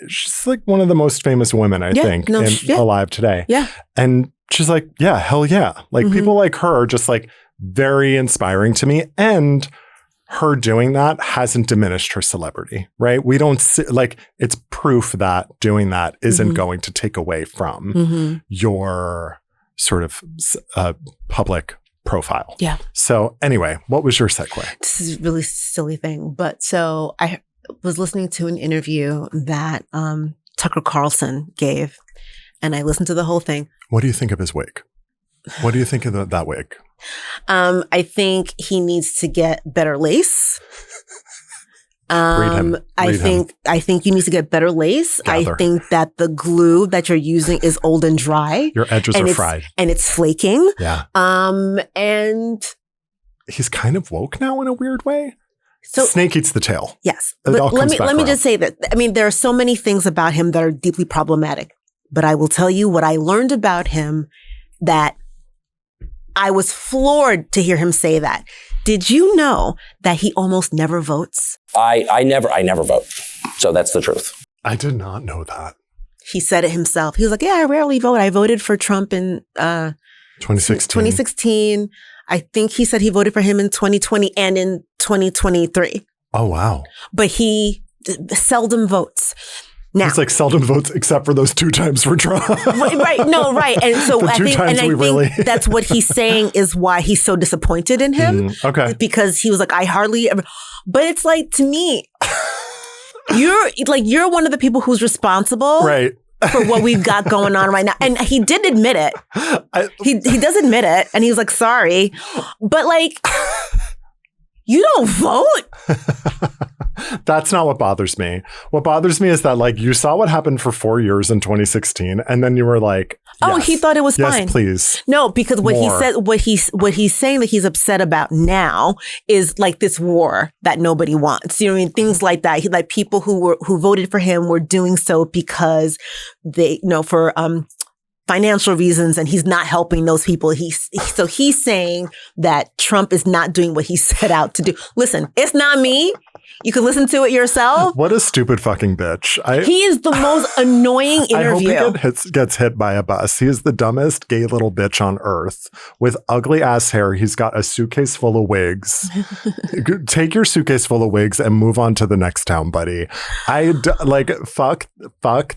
Speaker 2: she's like one of the most famous women, I think, alive today. Yeah. And she's like, yeah, hell yeah. Like people like her are just like very inspiring to me. And her doing that hasn't diminished her celebrity, right? We don't see, like, it's proof that doing that isn't going to take away from your sort of public profile. Yeah. So anyway, what was your segue?
Speaker 1: This is a really silly thing. But so I was listening to an interview that Tucker Carlson gave, and I listened to the whole thing.
Speaker 2: What do you think of his wig? What do you think of that wig?
Speaker 1: I think he needs to get better lace.
Speaker 2: Read him.
Speaker 1: I think you need to get better lace.
Speaker 2: Gather.
Speaker 1: I think that the glue that you're using is old and dry.
Speaker 2: Your edges are fried.
Speaker 1: And it's flaking.
Speaker 2: Yeah.
Speaker 1: And
Speaker 2: he's kind of woke now in a weird way. So snake eats the tail.
Speaker 1: Yes. But let me just say that, I mean, there are so many things about him that are deeply problematic, but I will tell you what I learned about him that I was floored to hear him say that. Did you know that he almost never votes?
Speaker 3: I never vote. So that's the truth.
Speaker 2: I did not know that.
Speaker 1: He said it himself. He was like, yeah, I rarely vote. I voted for Trump in 2016. I think he said he voted for him in 2020 and in 2023.
Speaker 2: Oh, wow.
Speaker 1: But he seldom votes. Now,
Speaker 2: it's like seldom votes except for those 2 times for Trump.
Speaker 1: right. And so I think that's what he's saying is why he's so disappointed in him.
Speaker 2: Okay.
Speaker 1: Because he was like, I hardly ever. But it's like, to me, you're one of the people who's responsible.
Speaker 2: Right.
Speaker 1: For what we've got going on right now. And he did admit it. He does admit it. And he was like, sorry. But like, you don't vote.
Speaker 2: That's not what bothers me. What bothers me is that, like, you saw what happened for 4 years in 2016, and then you were like, yes,
Speaker 1: oh, he thought it was fine.
Speaker 2: Yes, please.
Speaker 1: No, because what he said, what he's saying that he's upset about now is like this war that nobody wants. You know what I mean? Things like that. Like people who voted for him were doing so because they, for financial reasons, and he's not helping those people. So he's saying that Trump is not doing what he set out to do. Listen, it's not me. You can listen to it yourself.
Speaker 2: What a stupid fucking bitch.
Speaker 1: He is the most annoying interview.
Speaker 2: I hope he gets hit by a bus. He is the dumbest gay little bitch on earth with ugly ass hair. He's got a suitcase full of wigs. Take your suitcase full of wigs and move on to the next town, buddy. Fuck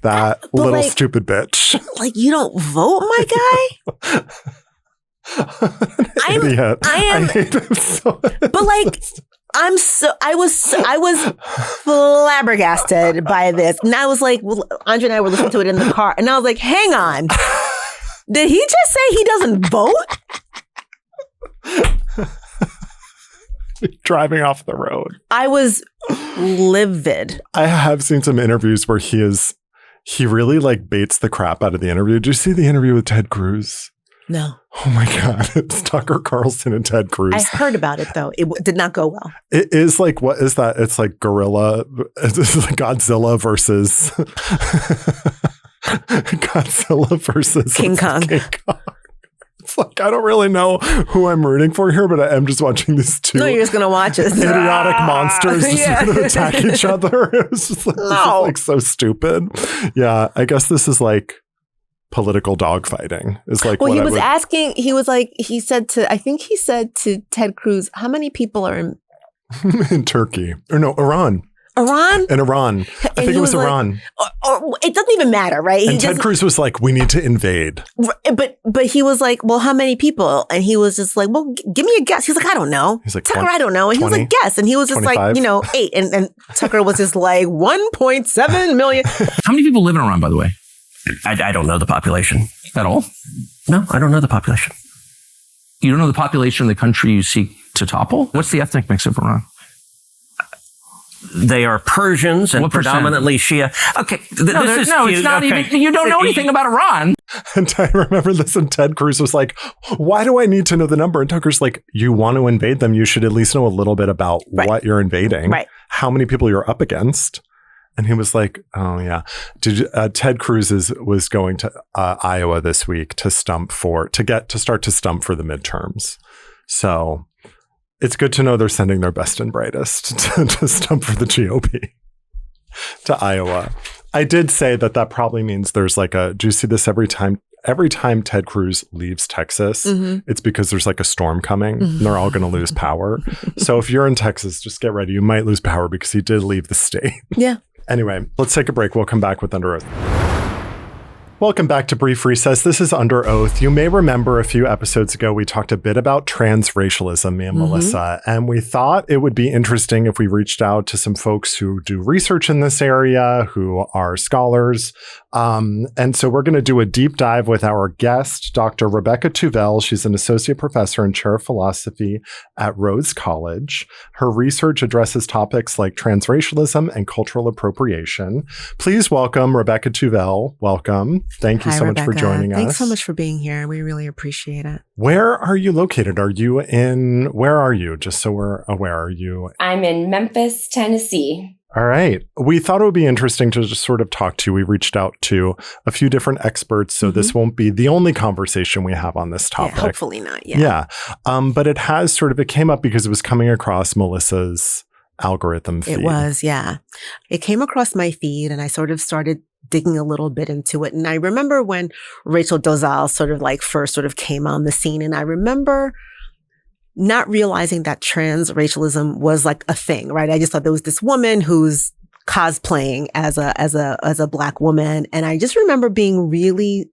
Speaker 2: that little stupid bitch.
Speaker 1: Like, you don't vote, my guy? I hate him so much. But like, I was flabbergasted by this. And I was like, well, Andre and I were listening to it in the car. And I was like, hang on. Did he just say he doesn't vote?
Speaker 2: Driving off the road.
Speaker 1: I was livid.
Speaker 2: I have seen some interviews where he really like baits the crap out of the interview. Did you see the interview with Ted Cruz?
Speaker 1: No.
Speaker 2: Oh my God. It's Tucker Carlson and Ted Cruz.
Speaker 1: I heard about it though. It did not go well.
Speaker 2: It is like, what is that? It's like It's like Godzilla versus
Speaker 1: King Kong.
Speaker 2: It's like, I don't really know who I'm rooting for here, but I am just watching these two.
Speaker 1: No, you're just going to watch it.
Speaker 2: Idiotic monsters just sort of attack each other. It was just like, this is like so stupid. Yeah, I guess this is like political dogfighting. Is like,
Speaker 1: well, he said to Ted Cruz, how many people are
Speaker 2: in Turkey? Or no, Iran. In Iran. I think it was Iran.
Speaker 1: Or it doesn't even matter, right?
Speaker 2: And Ted Cruz was like, we need to invade.
Speaker 1: But he was like, well, how many people? And he was just like, well, give me a guess. He's like, I don't know. He's like, Tucker, I don't know. And 20, he was like, guess. And he was just 25? Like, 8. And Tucker was just like, 1.7 million.
Speaker 4: How many people live in Iran, by the way? I don't know the population. At all? No, I don't know the population. You don't know the population of the country you seek to topple? What's the ethnic mix of Iran?
Speaker 5: They are Persians and predominantly Shia. Okay.
Speaker 4: It's not even, you don't know anything about Iran.
Speaker 2: And I remember this, and Ted Cruz was like, why do I need to know the number? And Tucker's like, you want to invade them, you should at least know a little bit about what you're invading, how many people you're up against. And he was like, oh, yeah. Ted Cruz was going to Iowa this week to start to stump for the midterms. So it's good to know they're sending their best and brightest to stump for the GOP to Iowa. I did say that probably means there's like do you see this every time Ted Cruz leaves Texas, it's because there's like a storm coming and they're all going to lose power. So if you're in Texas, just get ready. You might lose power because he did leave the state.
Speaker 1: Yeah.
Speaker 2: Anyway, let's take a break. We'll come back with Under Oath. Welcome back to Brief Recess. This is Under Oath. You may remember a few episodes ago, we talked a bit about transracialism, me and Mélissa, and we thought it would be interesting if we reached out to some folks who do research in this area, who are scholars. And so we're going to do a deep dive with our guest, Dr. Rebecca Tuvel. She's an associate professor and chair of philosophy at Rhodes College. Her research addresses topics like transracialism and cultural appropriation. Please welcome Rebecca Tuvel. Welcome. Thank you so much for joining us.
Speaker 1: Thanks so much for being here. We really appreciate it.
Speaker 2: Where are you located? Where are you? Just so we're aware, are you?
Speaker 6: I'm in Memphis, Tennessee.
Speaker 2: All right. We thought it would be interesting to just sort of talk to. We reached out to a few different experts, so this won't be the only conversation we have on this topic.
Speaker 1: Yeah, hopefully not. Yeah.
Speaker 2: But it came up because it was coming across Melissa's algorithm feed.
Speaker 1: It was, yeah. It came across my feed and I sort of started digging a little bit into it. And I remember when Rachel Dolezal first came on the scene, and I remember not realizing that transracialism was like a thing, right? I just thought there was this woman who's cosplaying as a Black woman. And I just remember being really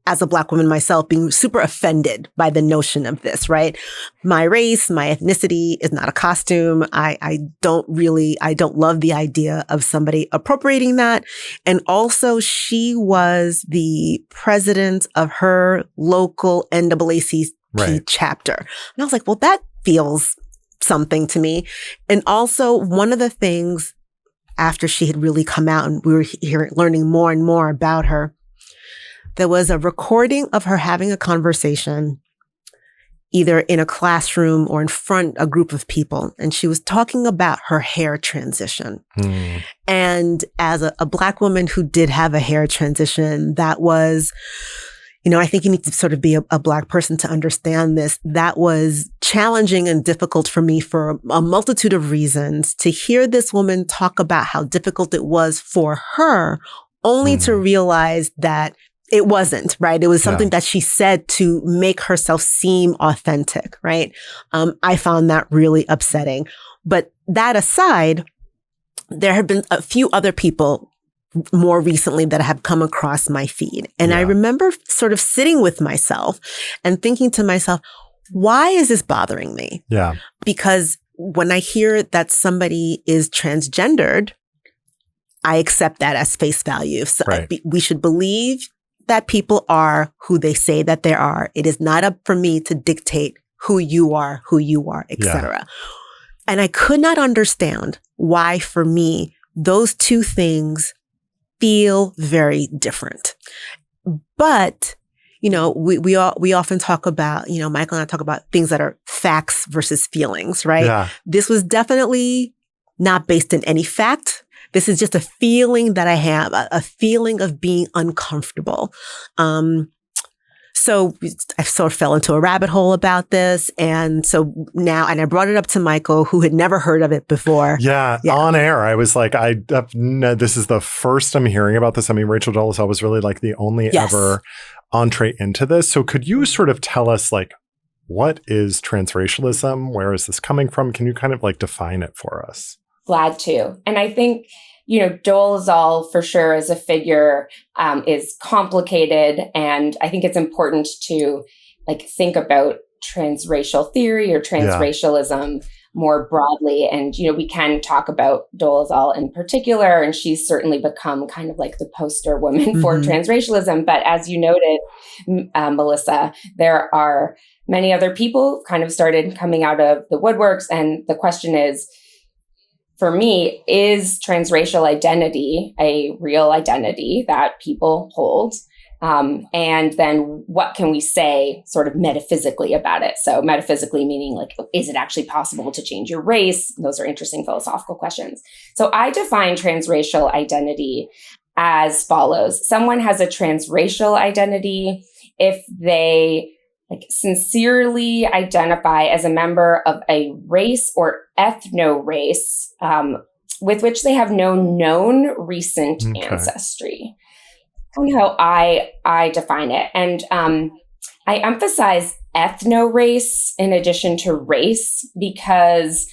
Speaker 1: as a Black woman myself, being super offended by the notion of this, right? My race, my ethnicity is not a costume. I don't love the idea of somebody appropriating that. And also she was the president of her local NAACP chapter. And I was like, well, that feels something to me. And also one of the things after she had really come out and we were learning more and more about her, there was a recording of her having a conversation either in a classroom or in front a group of people. And she was talking about her hair transition. And as a Black woman who did have a hair transition, that was, I think you need to sort of be a Black person to understand this. That was challenging and difficult for me for a multitude of reasons. To hear this woman talk about how difficult it was for her, only to realize that it wasn't, right? It was something that she said to make herself seem authentic, right? I found that really upsetting. But that aside, there have been a few other people more recently that have come across my feed. And I remember sort of sitting with myself and thinking to myself, why is this bothering me?
Speaker 2: Yeah.
Speaker 1: Because when I hear that somebody is transgendered, I accept that as face value. So we should believe that people are who they say that they are. It is not up for me to dictate who you are, etc. And I could not understand why, for me, those two things feel very different. But, we often talk about, Michael and I talk about things that are facts versus feelings, right?
Speaker 2: Yeah. This
Speaker 1: was definitely not based in any fact. This is just a feeling that I have, a feeling of being uncomfortable. So I sort of fell into a rabbit hole about this. And so now, and I brought it up to Michael, who had never heard of it before.
Speaker 2: Yeah. On air, I was like, no, this is the first I'm hearing about this. I mean, Rachel Dolezal was really like the only ever entree into this. So could you sort of tell us, like, what is transracialism? Where is this coming from? Can you kind of like define it for us?
Speaker 6: Glad to. And I think, Dolezal for sure as a figure is complicated. And I think it's important to think about transracial theory or transracialism more broadly. And, we can talk about Dolezal in particular, and she's certainly become kind of like the poster woman for transracialism. But as you noted, Mélissa, there are many other people kind of started coming out of the woodworks. And the question is, for me, is transracial identity a real identity that people hold? And then what can we say sort of metaphysically about it? So metaphysically meaning is it actually possible to change your race? Those are interesting philosophical questions. So I define transracial identity as follows. Someone has a transracial identity if they sincerely identify as a member of a race or ethno-race with which they have no known recent ancestry. That's how I define it. And I emphasize ethno-race in addition to race because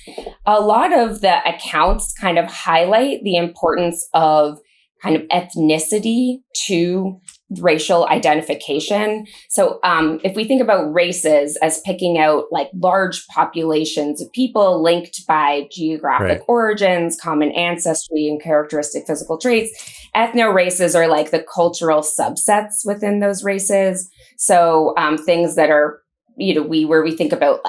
Speaker 6: a lot of the accounts kind of highlight the importance of kind of ethnicity to racial identification. So if we think about races as picking out large populations of people linked by geographic origins, common ancestry, and characteristic physical traits, ethno-races are the cultural subsets within those races. So things that are where we think about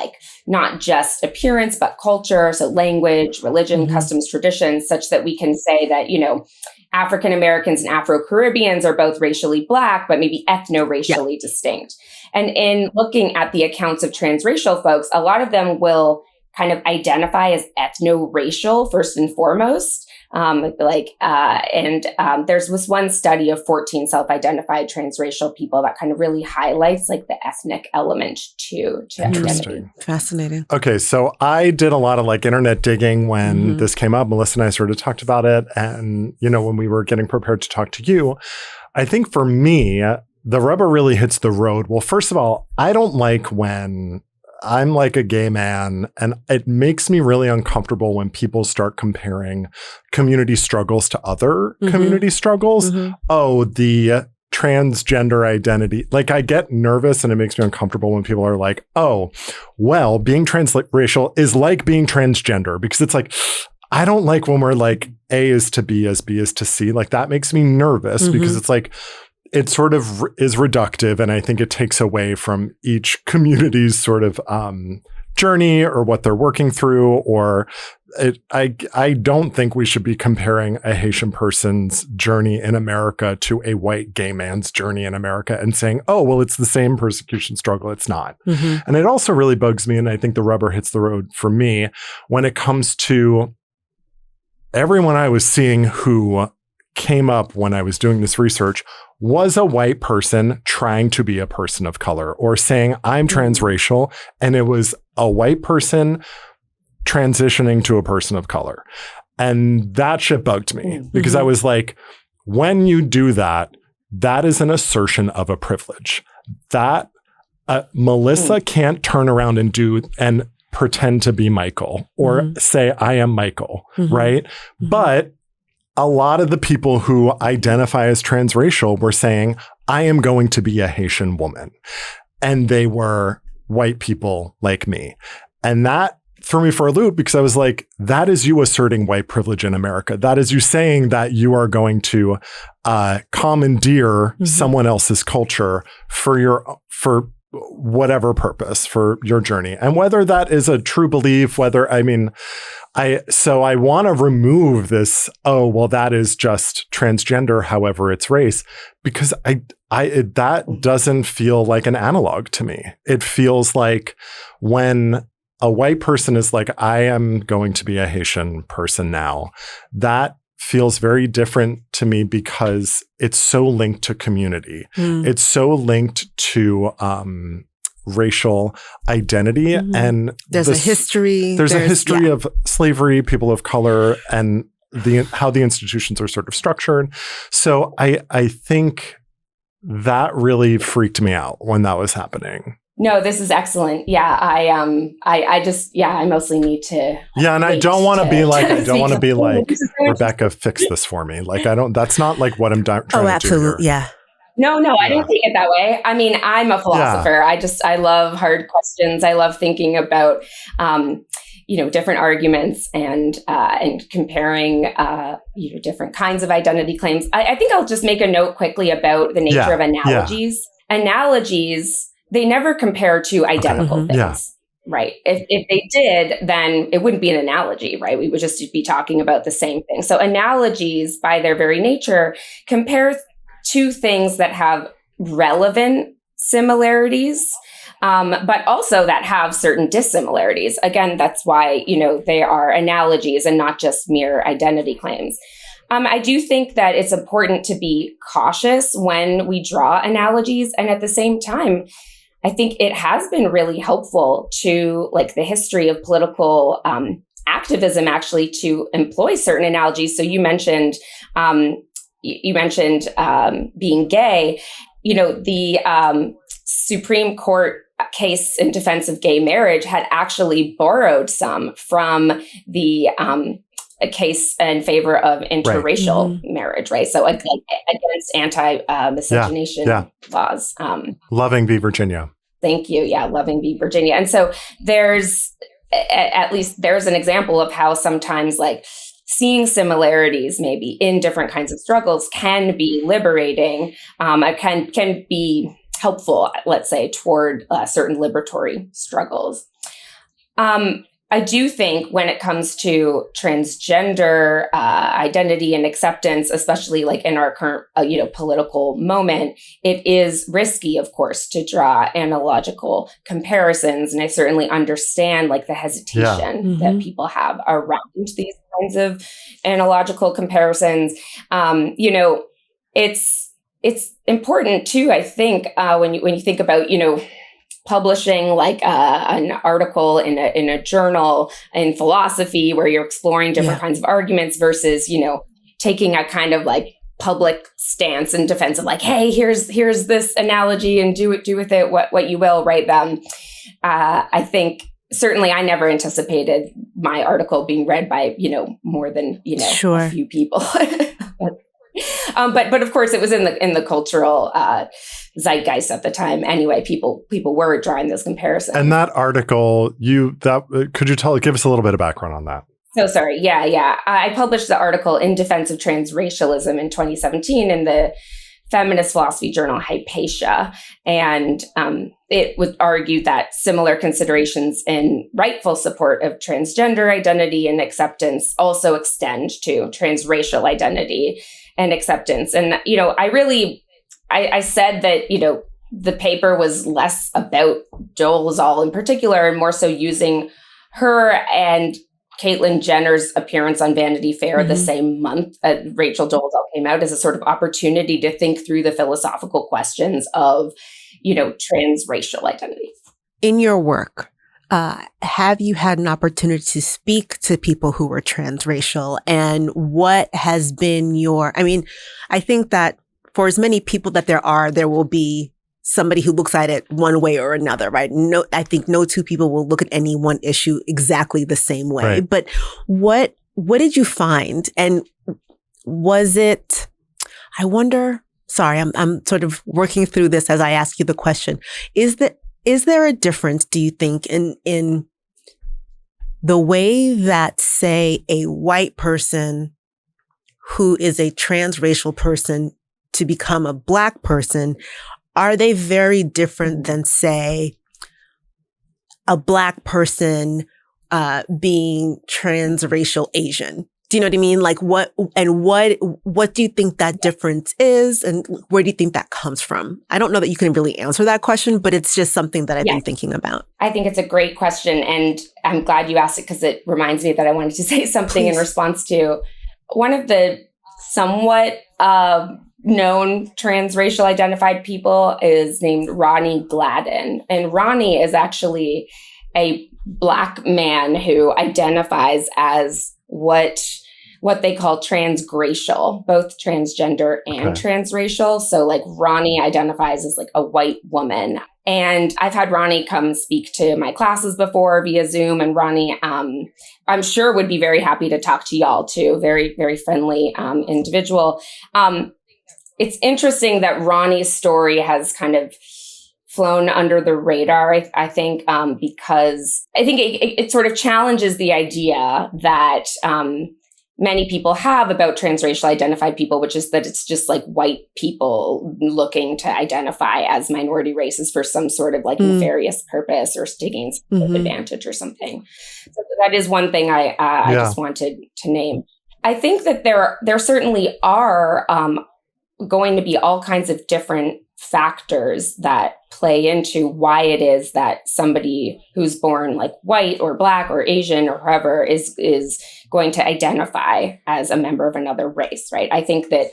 Speaker 6: not just appearance, but culture. So language, religion, customs, traditions, such that we can say that, African Americans and Afro-Caribbeans are both racially Black, but maybe ethno-racially distinct. And in looking at the accounts of transracial folks, a lot of them will kind of identify as ethno-racial first and foremost. There's this one study of 14 self-identified transracial people that kind of really highlights the ethnic element to identity.
Speaker 1: Fascinating.
Speaker 2: Okay, so I did a lot of internet digging when this came up. Mélissa and I sort of talked about it. And, when we were getting prepared to talk to you, I think for me, the rubber really hits the road. Well, first of all, I don't like when I'm a gay man, and it makes me really uncomfortable when people start comparing community struggles to other community struggles. Oh, the transgender identity. I get nervous and it makes me uncomfortable when people are like, oh, well, being transracial is like being transgender, because it's I don't like when we're A is to B as B is to C. That makes me nervous because it's it sort of is reductive, and I think it takes away from each community's sort of journey or what they're working through, or I don't think we should be comparing a Haitian person's journey in America to a white gay man's journey in America and saying, oh, well, it's the same persecution struggle. It's not. And it also really bugs me, and I think the rubber hits the road for me when it comes to everyone I was seeing who came up when I was doing this research was a white person trying to be a person of color or saying, I'm transracial, and it was a white person transitioning to a person of color. And that shit bugged me because I was like, when you do that, that is an assertion of a privilege. That Mélissa can't turn around and pretend to be Michael or say, I am Michael, right? But a lot of the people who identify as transracial were saying, I am going to be a Haitian woman. And they were white people like me. And that threw me for a loop because I was like, that is you asserting white privilege in America. That is you saying that you are going to commandeer someone else's culture for whatever purpose, for your journey. And whether that is a true belief, so I want to remove this, oh, well, that is just transgender, however it's race, because that doesn't feel like an analog to me. It feels like when a white person is like, I am going to be a Haitian person now, that feels very different to me because it's so linked to community. It's so linked to racial identity. And
Speaker 1: there's a history.
Speaker 2: There's a history of slavery, people of color, and how the institutions are sort of structured. So I think that really freaked me out when that was happening.
Speaker 6: No, this is excellent. Yeah, I mostly need to.
Speaker 2: Yeah, and I don't want to be like, Rebecca, fix this for me. Like, that's not like what I'm trying to do. Oh, absolutely.
Speaker 1: Yeah.
Speaker 6: No, I don't think it that way. I mean, I'm a philosopher. Yeah. I love hard questions. I love thinking about, different arguments and comparing, different kinds of identity claims. I think I'll just make a note quickly about the nature of analogies. Yeah. Analogies, they never compare to identical things, right? If they did, then it wouldn't be an analogy, right? We would just be talking about the same thing. So analogies, by their very nature, compare two things that have relevant similarities, but also that have certain dissimilarities. Again, that's why, they are analogies and not just mere identity claims. I do think that it's important to be cautious when we draw analogies. And at the same time, I think it has been really helpful to the history of political activism, actually, to employ certain analogies. So you mentioned being gay. The Supreme Court case in defense of gay marriage had actually borrowed some from the a case in favor of interracial marriage, right? So against anti-miscegenation laws.
Speaker 2: Loving v. Virginia.
Speaker 6: Thank you. Yeah, Loving v. Virginia. And so there's an example of how sometimes seeing similarities maybe in different kinds of struggles can be liberating, can be helpful, let's say, toward certain liberatory struggles. I do think when it comes to transgender identity and acceptance, especially in our current, political moment, it is risky, of course, to draw analogical comparisons. And I certainly understand the hesitation that people have around these kinds of analogical comparisons. It's important too, I think, when you think about, publishing an article in a journal in philosophy where you're exploring different kinds of arguments versus, taking a kind of public stance in defense of hey, here's this analogy and do with it what you will, right? I think certainly I never anticipated my article being read by, more than, a few people. But of course, it was in the cultural zeitgeist at the time. Anyway, people were drawing those comparisons.
Speaker 2: And that article, could you give us a little bit of background on that?
Speaker 6: So sorry. Yeah. I published the article in defense of transracialism in 2017 in the feminist philosophy journal Hypatia. And it would argue that similar considerations in rightful support of transgender identity and acceptance also extend to transracial identity and acceptance. And, I said that, the paper was less about Dolezal in particular and more so using her and Caitlyn Jenner's appearance on Vanity Fair the same month Rachel Dolezal came out as a sort of opportunity to think through the philosophical questions of, transracial identity.
Speaker 1: In your work, have you had an opportunity to speak to people who were transracial? And what has been I think that for as many people that there will be somebody who looks at it one way or another, right? I think no two people will look at any one issue exactly the same way.
Speaker 2: Right.
Speaker 1: But what did you find? And was it, I wonder, sorry, I'm sort of working through this as I ask you the question. Is there a difference, do you think, in the way that, say, a white person who is a transracial person to become a Black person, are they very different than, say, a Black person being transracial Asian? Do you know what I mean? Like what do you think that difference is, and where do you think that comes from? I don't know that you can really answer that question, but it's just something that I've been thinking about.
Speaker 6: I think it's a great question, and I'm glad you asked it because it reminds me that I wanted to say something in response to one of the somewhat known transracial identified people is named Ronnie Gladden. And Ronnie is actually a Black man who identifies as what they call transgracial, both transgender and transracial. So like Ronnie identifies as like a white woman. And I've had Ronnie come speak to my classes before via Zoom. And Ronnie, I'm sure would be very happy to talk to y'all too. Very, very friendly individual. It's interesting that Ronnie's story has kind of flown under the radar, I think, because I think it sort of challenges the idea that many people have about transracial identified people, which is that it's just like white people looking to identify as minority races for some sort of like nefarious purpose or to gain some advantage or something. So that is one thing I just wanted to name. I think that there certainly are going to be all kinds of different factors that play into why it is that somebody who's born like white or Black or Asian or whoever is going to identify as a member of another race, right? I think that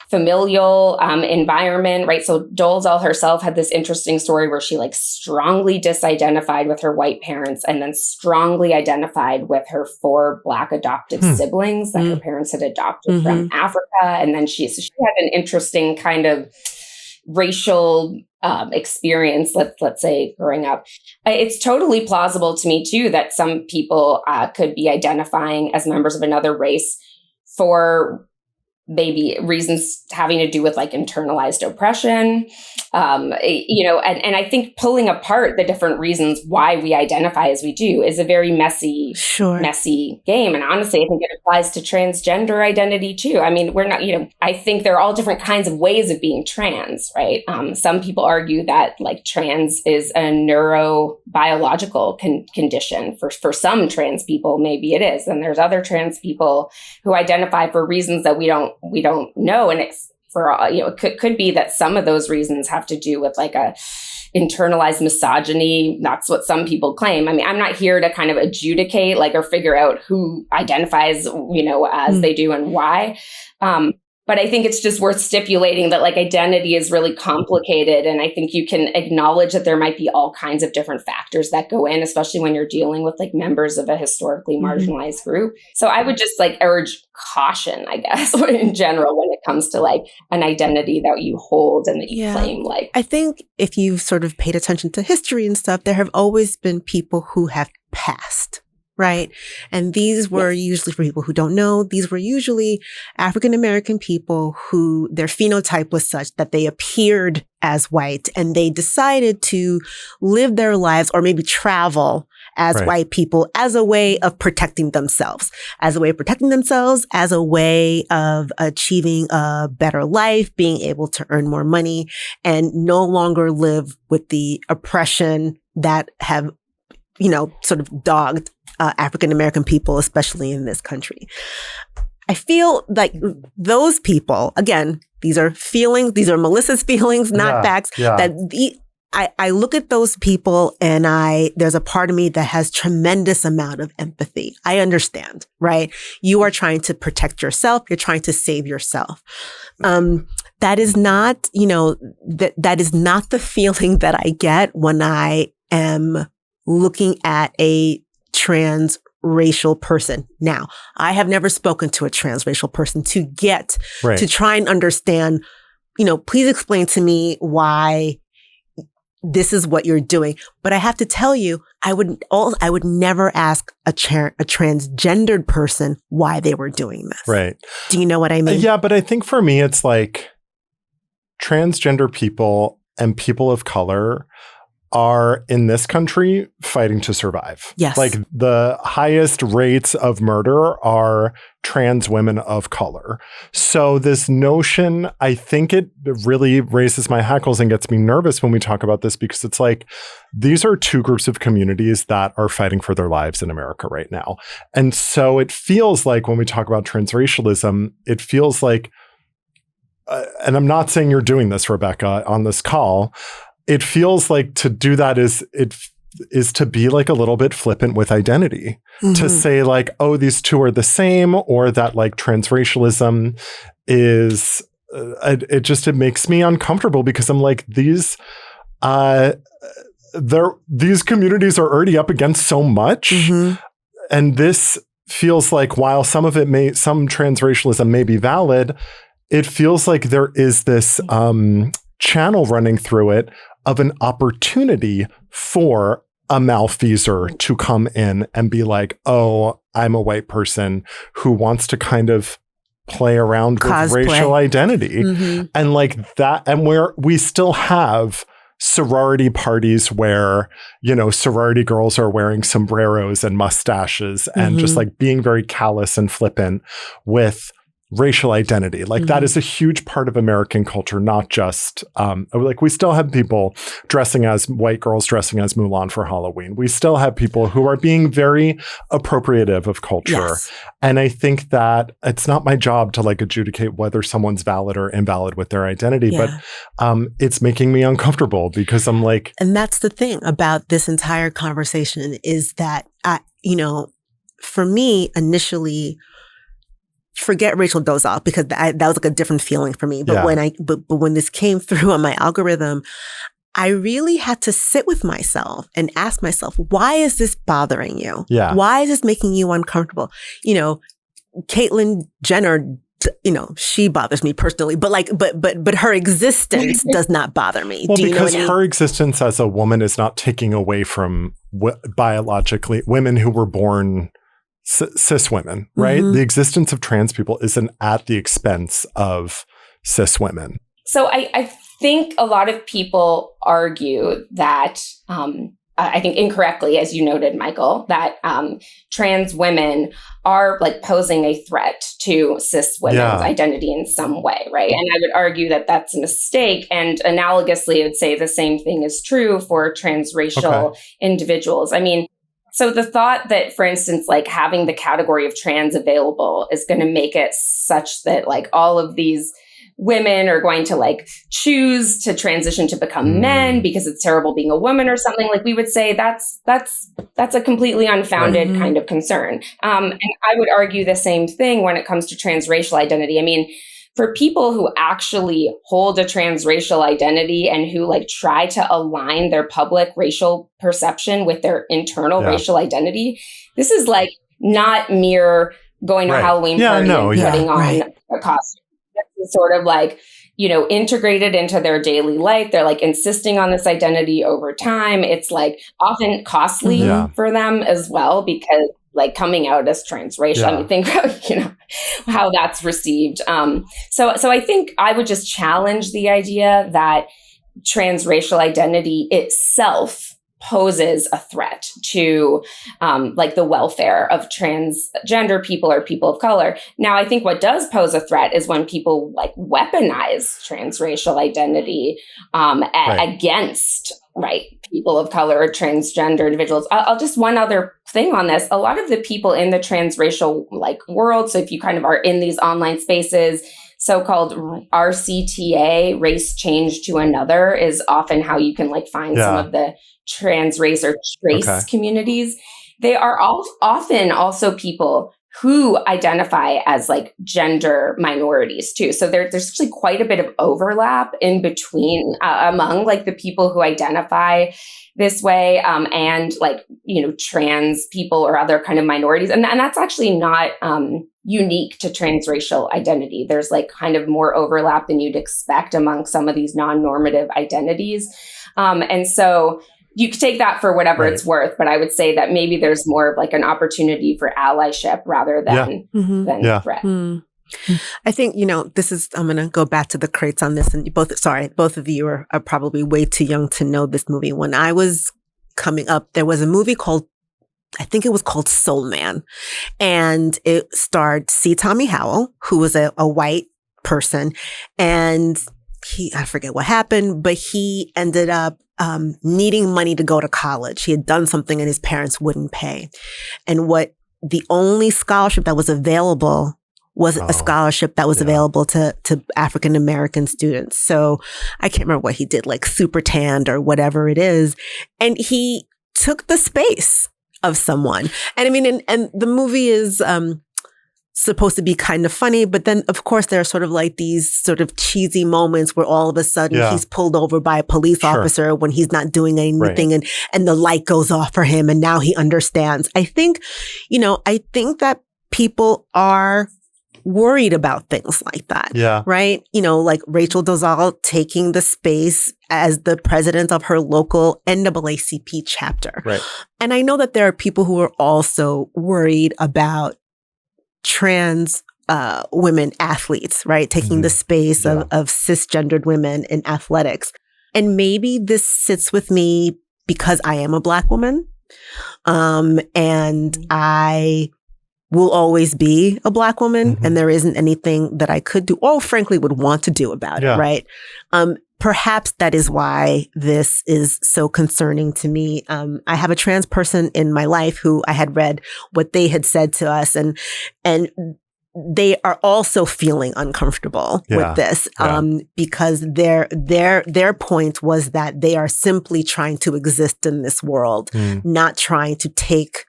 Speaker 6: familial environment, right? So Dolezal herself had this interesting story where she like strongly disidentified with her white parents and then strongly identified with her 4 Black adopted siblings that her parents had adopted from Africa. And then she had an interesting kind of racial experience, let's say, growing up. It's totally plausible to me too that some people could be identifying as members of another race for maybe reasons having to do with like internalized oppression, and I think pulling apart the different reasons why we identify as we do is a very messy game. And honestly, I think it applies to transgender identity too. I mean, we're not, I think there are all different kinds of ways of being trans, right? Some people argue that like trans is a neurobiological condition. For some trans people, maybe it is. And there's other trans people who identify for reasons that we don't know. And it's it could be that some of those reasons have to do with like a internalized misogyny. That's what some people claim. I mean, I'm not here to kind of adjudicate like or figure out who identifies, as they do and why. But I think it's just worth stipulating that like identity is really complicated. And I think you can acknowledge that there might be all kinds of different factors that go in, especially when you're dealing with like members of a historically marginalized group. So I would just like urge caution, I guess, in general, when it comes to like an identity that you hold and that you claim. Like,
Speaker 1: I think if you've sort of paid attention to history and stuff, there have always been people who have passed. Right. And these were usually, for people who don't know, these were usually African-American people who their phenotype was such that they appeared as white and they decided to live their lives or maybe travel as
Speaker 2: Right.
Speaker 1: white people as a way of protecting themselves, as a way of achieving a better life, being able to earn more money, and no longer live with the oppression that have, sort of dogged African American people, especially in this country. I feel like those people, again, these are feelings, these are Melissa's feelings, not facts, that I look at those people and there's a part of me that has tremendous amount of empathy. I understand, right? You are trying to protect yourself. You're trying to save yourself. That is not, that is not the feeling that I get when I am looking at a transracial person. Now, I have never spoken to a transracial person to try and understand, please explain to me why this is what you're doing. But I have to tell you, I would never ask a transgendered person why they were doing this.
Speaker 2: Right.
Speaker 1: Do you know what I mean?
Speaker 2: Yeah, but I think for me, it's like transgender people and people of color are in this country fighting to survive.
Speaker 1: Yes.
Speaker 2: Like the highest rates of murder are trans women of color. So this notion, I think it really raises my hackles and gets me nervous when we talk about this, because it's like, these are two groups of communities that are fighting for their lives in America right now. And so it feels like when we talk about transracialism, it feels like, and I'm not saying you're doing this, Rebecca, on this call, it feels like to do that is to be like a little bit flippant with identity, to say like, oh, these two are the same, or that like transracialism is, it makes me uncomfortable, because I'm like, these communities are already up against so much. And this feels like, while some transracialism may be valid, it feels like there is this channel running through it of an opportunity for a malfeasor to come in and be like, oh, I'm a white person who wants to kind of play around with racial identity. And like that, and where we still have sorority parties where, sorority girls are wearing sombreros and mustaches and just like being very callous and flippant with racial identity. Like that is a huge part of American culture, not just, like we still have people white girls dressing as Mulan for Halloween. We still have people who are being very appropriative of culture. Yes. And I think that it's not my job to like adjudicate whether someone's valid or invalid with their identity, but it's making me uncomfortable, because I'm like.
Speaker 1: And that's the thing about this entire conversation, is that, for me, initially, forget Rachel Dolezal, because that was like a different feeling for me. But when this came through on my algorithm, I really had to sit with myself and ask myself, why is this bothering you?
Speaker 2: Yeah.
Speaker 1: Why is this making you uncomfortable? Caitlyn Jenner, she bothers me personally, but her existence does not bother me.
Speaker 2: Well, because her existence as a woman is not taking away from biologically women who were born cis women, right? The existence of trans people isn't at the expense of cis women.
Speaker 6: So I think a lot of people argue that, I think incorrectly, as you noted, Michael, that trans women are like posing a threat to cis women's identity in some way, right? And I would argue that that's a mistake. And analogously, I would say the same thing is true for transracial individuals. I mean, so the thought that, for instance, like having the category of trans available is going to make it such that like all of these women are going to like choose to transition to become men because it's terrible being a woman or something, like we would say that's a completely unfounded kind of concern. And I would argue the same thing when it comes to transracial identity. I mean, for people who actually hold a transracial identity and who like try to align their public racial perception with their internal racial identity, this is like not mere going to a Halloween party and putting on a costume. This is sort of like, integrated into their daily life. They're like insisting on this identity over time. It's like often costly for them as well, because like coming out as transracial, I mean, think about, how that's received. So I think I would just challenge the idea that transracial identity itself poses a threat to like the welfare of transgender people or people of color. Now, I think what does pose a threat is when people like weaponize transracial identity against people of color or transgender individuals. I'll just one other thing on this. A lot of the people in the transracial like world, so if you kind of are in these online spaces, so-called RCTA, race change to another, is often how you can like find some of the trans race or trace communities. They are often also people who identify as like gender minorities too. So there's actually quite a bit of overlap in between among like the people who identify this way and like, you know, trans people or other kind of minorities. And that's actually not unique to transracial identity. There's like kind of more overlap than you'd expect among some of these non-normative identities. And so you could take that for whatever it's worth, but I would say that maybe there's more of like an opportunity for allyship rather than threat.
Speaker 1: I think, you know, I'm going to go back to the crates on this, and both of you are probably way too young to know this movie. When I was coming up, there was a movie I think it was called Soul Man, and it starred C. Tommy Howell, who was a white person, and I forget what happened, but he ended up needing money to go to college. He had done something and his parents wouldn't pay. And the only scholarship that was available was a scholarship that was available to African-American students. So I can't remember what he did, like super tanned or whatever it is. And he took the space of someone. And I mean, and the movie is supposed to be kind of funny, but then of course there are sort of like these sort of cheesy moments where all of a sudden he's pulled over by a police officer when he's not doing anything, and the light goes off for him and now he understands. I think that people are worried about things like that. Yeah. Right? You know, like Rachel Dolezal taking the space as the president of her local NAACP chapter. Right. And I know that there are people who are also worried about trans women athletes, right? Taking the space of cisgendered women in athletics. And maybe this sits with me because I am a Black woman. And I will always be a Black woman, and there isn't anything that I could do or frankly would want to do about it, right? Perhaps that is why this is so concerning to me. I have a trans person in my life who I had read what they had said to us, and they are also feeling uncomfortable with this because their point was that they are simply trying to exist in this world, not trying to take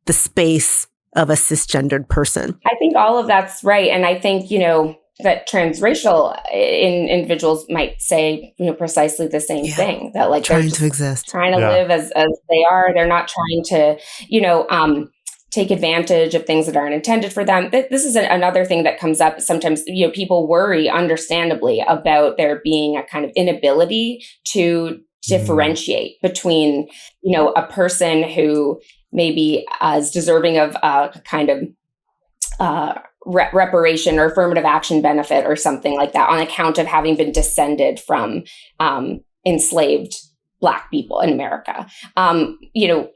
Speaker 1: the space of a cisgendered person.
Speaker 6: I think all of that's right. And I think, you know, that transracial individuals might say, you know, precisely the same thing, that like
Speaker 1: trying to exist,
Speaker 6: trying to live as they are. They're not trying to, you know, take advantage of things that aren't intended for them. This is another thing that comes up sometimes. You know, people worry understandably about there being a kind of inability to differentiate between, you know, a person who maybe is deserving of a kind of reparation or affirmative action benefit or something like that on account of having been descended from enslaved Black people in America. You know,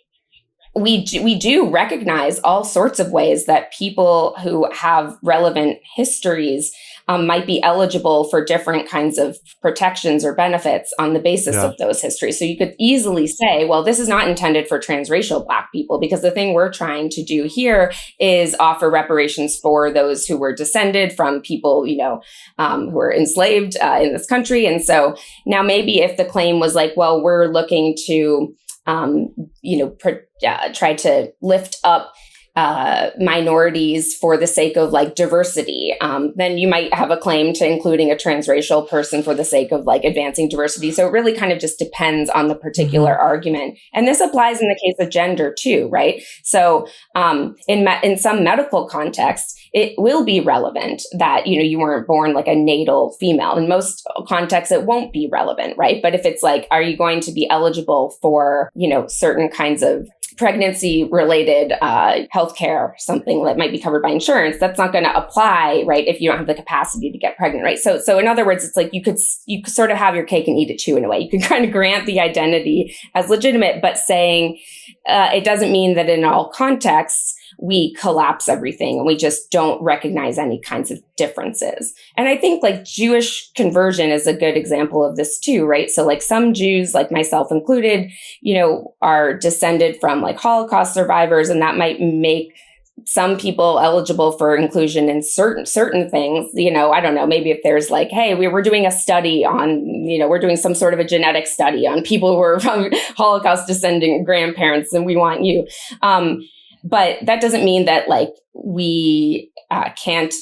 Speaker 6: we do recognize all sorts of ways that people who have relevant histories might be eligible for different kinds of protections or benefits on the basis of those histories. So you could easily say, well, this is not intended for transracial Black people, because the thing we're trying to do here is offer reparations for those who were descended from people, you know, who were enslaved in this country. And so now maybe if the claim was like, well, we're looking to you know, try to lift up minorities for the sake of like diversity, then you might have a claim to including a transracial person for the sake of like advancing diversity. So it really kind of just depends on the particular argument. And this applies in the case of gender too, right? So in some medical contexts, it will be relevant that, you know, you weren't born like a natal female. In most contexts, it won't be relevant, right? But if it's like, are you going to be eligible for, you know, certain kinds of pregnancy-related healthcare, something that might be covered by insurance, that's not going to apply, right, if you don't have the capacity to get pregnant, right? So in other words, it's like you could sort of have your cake and eat it too in a way. You can kind of grant the identity as legitimate, but saying it doesn't mean that in all contexts we collapse everything and we just don't recognize any kinds of differences. And I think like Jewish conversion is a good example of this too, right? So like some Jews, like myself included, are descended from like Holocaust survivors, and that might make some people eligible for inclusion in certain things. I don't know, maybe if there's like, hey, we're doing a study on, we're doing some sort of a genetic study on people who are from Holocaust descending grandparents, and we want you. But that doesn't mean that like we can't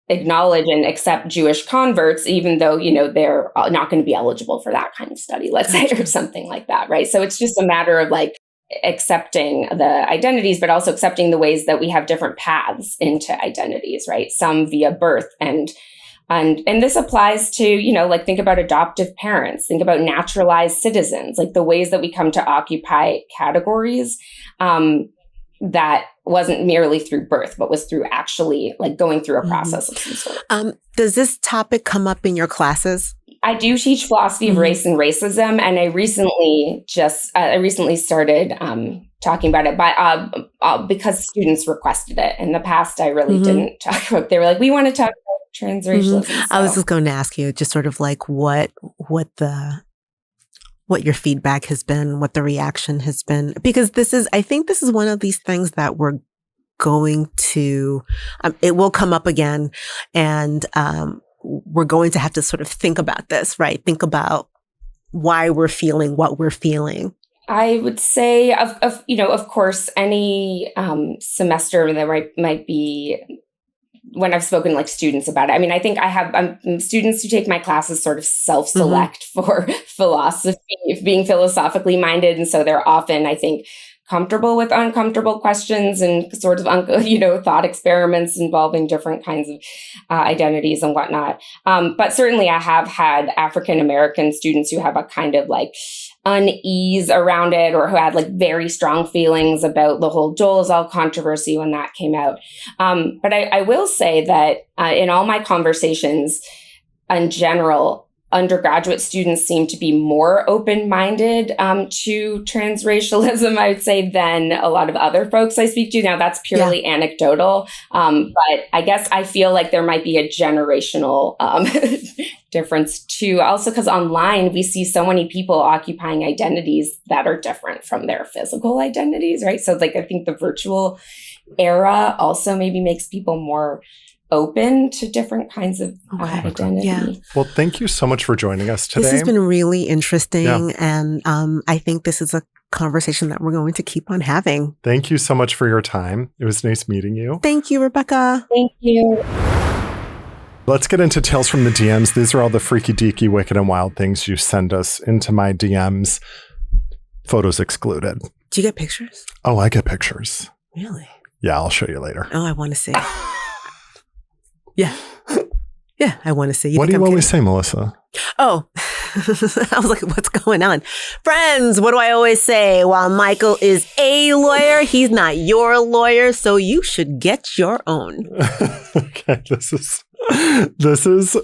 Speaker 6: acknowledge and accept Jewish converts, even though, they're not going to be eligible for that kind of study, let's say, or something like that, right? So it's just a matter of like accepting the identities, but also accepting the ways that we have different paths into identities, right? Some via birth and this applies to, like think about adoptive parents, think about naturalized citizens, like the ways that we come to occupy categories that wasn't merely through birth, but was through actually like going through a process of some sort.
Speaker 1: Does this topic come up in your classes?
Speaker 6: I do teach philosophy of race and racism, and I recently started talking about it because students requested it. In the past, I really didn't talk about it. They were like, we want to talk about transracialism. So.
Speaker 1: I was just going to ask you just sort of like what your feedback has been, what the reaction has been, because I think this is one of these things that we're going to, it will come up again, and we're going to have to sort of think about this, right? Think about why we're feeling what we're feeling.
Speaker 6: I would say, of course, any semester there might be, when I've spoken to like students about it. I mean, I think I have students who take my classes sort of self-select for philosophy, being philosophically minded. And so they're often, I think, comfortable with uncomfortable questions and sort of, thought experiments involving different kinds of identities and whatnot. But certainly I have had African-American students who have a kind of like unease around it, or who had like very strong feelings about the whole Dolezal controversy when that came out. But I will say that in all my conversations in general, undergraduate students seem to be more open-minded to transracialism, I would say, than a lot of other folks I speak to. Now, that's purely anecdotal, but I guess I feel like there might be a generational difference too. Also, because online we see so many people occupying identities that are different from their physical identities, right? So, like, I think the virtual era also maybe makes people more open to different kinds of identity.
Speaker 1: Yeah.
Speaker 2: Well, thank you so much for joining us today.
Speaker 1: This has been really interesting, and I think this is a conversation that we're going to keep on having.
Speaker 2: Thank you so much for your time. It was nice meeting you.
Speaker 1: Thank you, Rebecca.
Speaker 6: Thank you.
Speaker 2: Let's get into Tales from the DMs. These are all the freaky deaky, wicked, and wild things you send us into my DMs. Photos excluded.
Speaker 1: Do you get pictures?
Speaker 2: Oh, I get pictures.
Speaker 1: Really?
Speaker 2: Yeah, I'll show you later.
Speaker 1: Oh, I want to see. Yeah. Yeah, I want to see.
Speaker 2: What do you always say, Mélissa?
Speaker 1: Oh, I was like, what's going on? Friends, what do I always say? While Michael is a lawyer, he's not your lawyer, so you should get your own.
Speaker 2: Okay, this is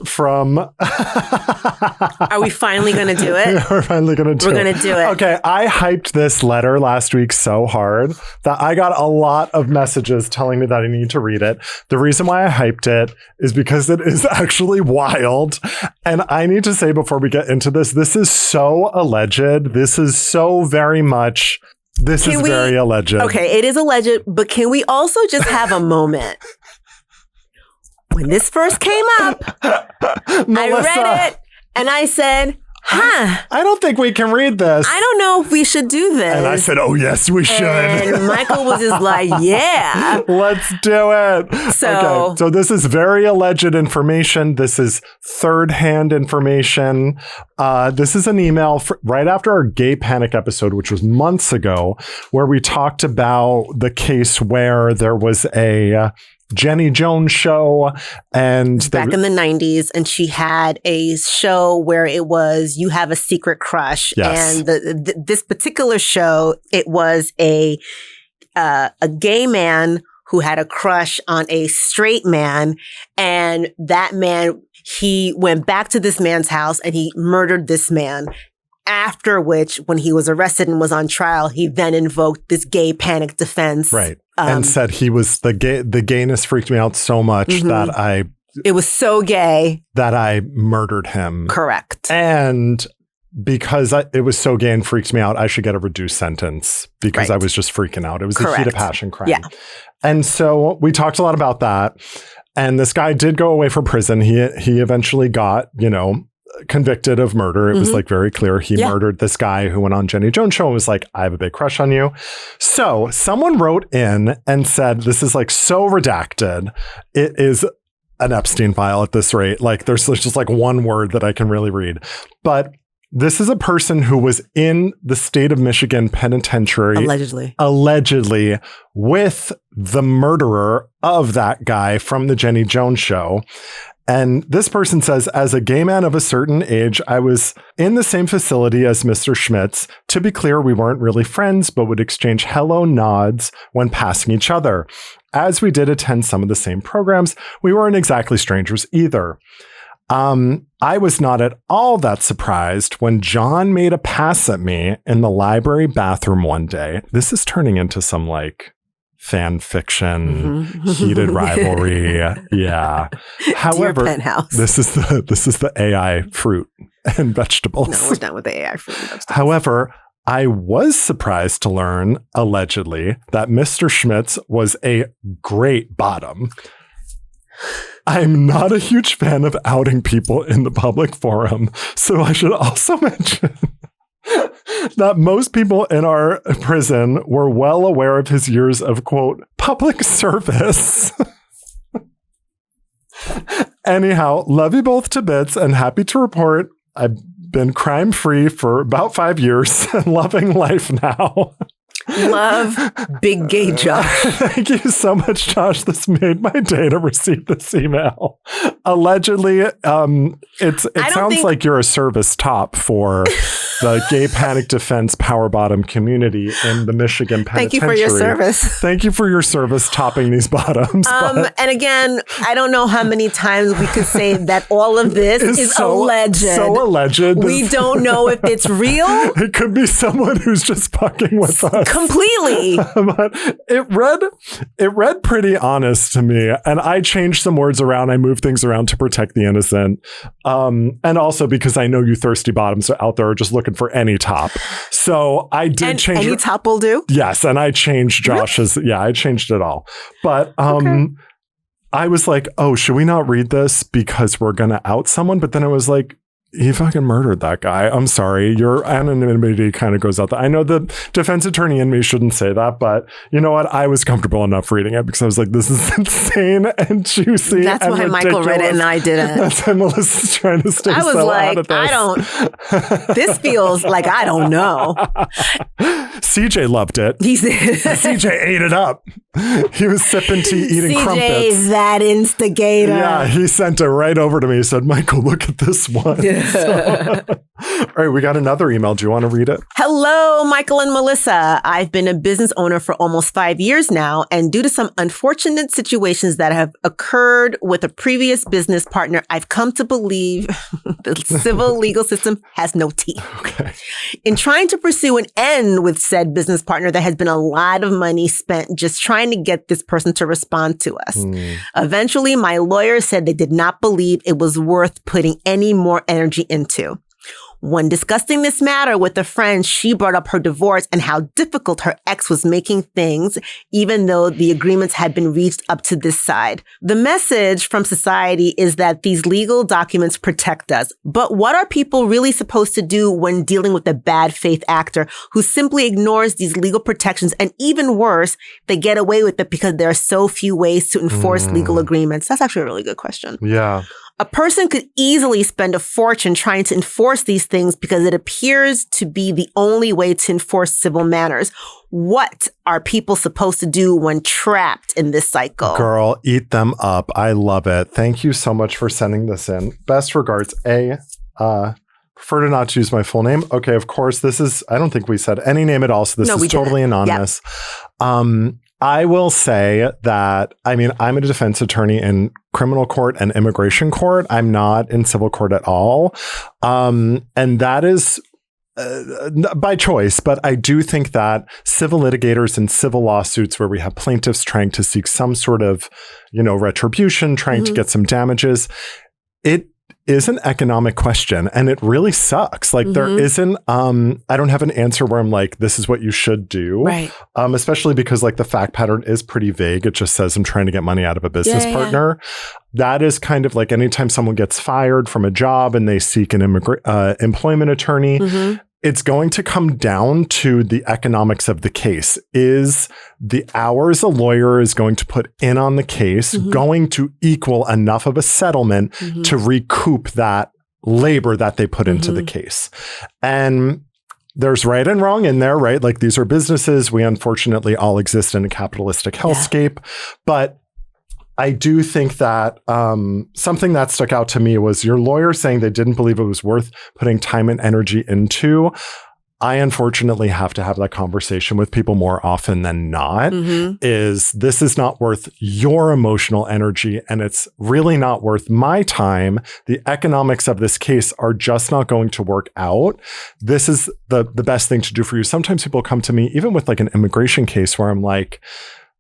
Speaker 2: from...
Speaker 1: Are we finally going to do it?
Speaker 2: We're finally going to do it.
Speaker 1: We're going to do it.
Speaker 2: Okay, I hyped this letter last week so hard that I got a lot of messages telling me that I need to read it. The reason why I hyped it is because it is actually wild. And I need to say before we get into this is so alleged. This is so very much... very alleged.
Speaker 1: Okay, it is alleged, but can we also just have a moment? When this first came up,
Speaker 2: Mélissa,
Speaker 1: I read it and I said, I
Speaker 2: don't think we can read this.
Speaker 1: I don't know if we should do this.
Speaker 2: And I said, oh, yes, we should.
Speaker 1: And Michael was just like, yeah.
Speaker 2: Let's do it. So this is very alleged information. This is third-hand information. This is an email right after our gay panic episode, which was months ago, where we talked about the case where there was a Jenny Jones show, and
Speaker 1: back in the 90s, and she had a show where it was You Have a Secret Crush.
Speaker 2: Yes.
Speaker 1: And this particular show, it was a gay man who had a crush on a straight man, and that man, he went back to this man's house and he murdered this man. After which, when he was arrested and was on trial, he then invoked this gay panic defense.
Speaker 2: Right. And said he was the gayness freaked me out so much that
Speaker 1: it was so gay
Speaker 2: that I murdered him.
Speaker 1: Correct.
Speaker 2: And because it was so gay and freaked me out, I should get a reduced sentence because I was just freaking out. It was a heat of passion crime.
Speaker 1: Yeah.
Speaker 2: And so we talked a lot about that. And this guy did go away from prison. He eventually got, convicted of murder. It was like very clear he murdered this guy who went on Jenny Jones show and was like, I have a big crush on you. So someone wrote in and said, this is like so redacted. It is an Epstein file at this rate. Like there's just like one word that I can really read. But this is a person who was in the state of Michigan penitentiary. Allegedly with the murderer of that guy from the Jenny Jones show. And this person says, as a gay man of a certain age, I was in the same facility as Mr. Schmitz. To be clear, we weren't really friends, but would exchange hello nods when passing each other. As we did attend some of the same programs, we weren't exactly strangers either. I was not at all that surprised when John made a pass at me in the library bathroom one day. This is turning into some like fan fiction, heated rivalry. Yeah. However, this is the AI fruit and vegetables.
Speaker 1: No, we're done with the AI fruit and vegetables.
Speaker 2: However, I was surprised to learn, allegedly, that Mr. Schmitz was a great bottom. I'm not a huge fan of outing people in the public forum, so I should also mention that most people in our prison were well aware of his years of, quote, public service. Anyhow, love you both to bits and happy to report I've been crime-free for about 5 years and loving life now.
Speaker 1: Love, big gay Josh.
Speaker 2: Thank you so much, Josh. This made my day to receive this email. Allegedly, it sounds like you're a service top for the gay panic defense power bottom community in the Michigan penitentiary.
Speaker 1: Thank you for your service.
Speaker 2: Thank you for your service topping these bottoms.
Speaker 1: And again, I don't know how many times we could say that all of this is alleged.
Speaker 2: So alleged.
Speaker 1: We don't know if it's real.
Speaker 2: It could be someone who's just fucking with us.
Speaker 1: Completely.
Speaker 2: But it read pretty honest to me. And I changed some words around. I moved things around to protect the innocent. And also because I know you thirsty bottoms are out there just looking for any top. So I did change.
Speaker 1: Any top will do?
Speaker 2: Yes. And I changed Josh's. Yeah, I changed it all. But I was like, oh, should we not read this because we're going to out someone? But then I was like, he fucking murdered that guy. I'm sorry. Your anonymity kind of goes out there. I know the defense attorney in me shouldn't say that, but you know what? I was comfortable enough reading it because I was like, this is insane and juicy.
Speaker 1: That's why Michael read it and I didn't.
Speaker 2: That's why Melissa's trying to stay out of this.
Speaker 1: This feels like I don't know.
Speaker 2: CJ loved it. CJ ate it up. He was sipping tea, eating crumpets.
Speaker 1: CJ's that instigator.
Speaker 2: Yeah, he sent it right over to me. He said, Michael, look at this one. All right, we got another email. Do you want to read it?
Speaker 1: Hello, Michael and Melissa. I've been a business owner for almost 5 years now, and due to some unfortunate situations that have occurred with a previous business partner, I've come to believe the civil legal system has no teeth.
Speaker 2: Okay.
Speaker 1: In trying to pursue an end with said business partner, there has been a lot of money spent just trying to get this person to respond to us. Eventually, my lawyer said they did not believe it was worth putting any more energy into. When discussing this matter with a friend, she brought up her divorce and how difficult her ex was making things, even though the agreements had been reached up to this side. The message from society is that these legal documents protect us. But what are people really supposed to do when dealing with a bad faith actor who simply ignores these legal protections? And even worse, they get away with it because there are so few ways to enforce legal agreements. That's actually a really good question.
Speaker 2: Yeah.
Speaker 1: A person could easily spend a fortune trying to enforce these things because it appears to be the only way to enforce civil manners. What are people supposed to do when trapped in this cycle?
Speaker 2: Girl, eat them up. I love it. Thank you so much for sending this in. Best regards, prefer to not use my full name. Okay, of course, this is, I don't think we said any name at all, so this is totally anonymous. Yeah. I will say that, I mean, I'm a defense attorney in criminal court and immigration court. I'm not in civil court at all. And that is by choice, but I do think that civil litigators in civil lawsuits where we have plaintiffs trying to seek some sort of, retribution, trying to get some damages, it is an economic question and it really sucks. Like there isn't, I don't have an answer where I'm like, this is what you should do. Right. Especially because like the fact pattern is pretty vague. It just says I'm trying to get money out of a business partner. That is kind of like anytime someone gets fired from a job and they seek an employment attorney, it's going to come down to the economics of the case. Is the hours a lawyer is going to put in on the case going to equal enough of a settlement to recoup that labor that they put into the case? And there's right and wrong in there, right? Like these are businesses. We unfortunately all exist in a capitalistic hellscape. But I do think that something that stuck out to me was your lawyer saying they didn't believe it was worth putting time and energy into. I unfortunately have to have that conversation with people more often than not. This is not worth your emotional energy and it's really not worth my time. The economics of this case are just not going to work out. This is the best thing to do for you. Sometimes people come to me, even with like an immigration case where I'm like,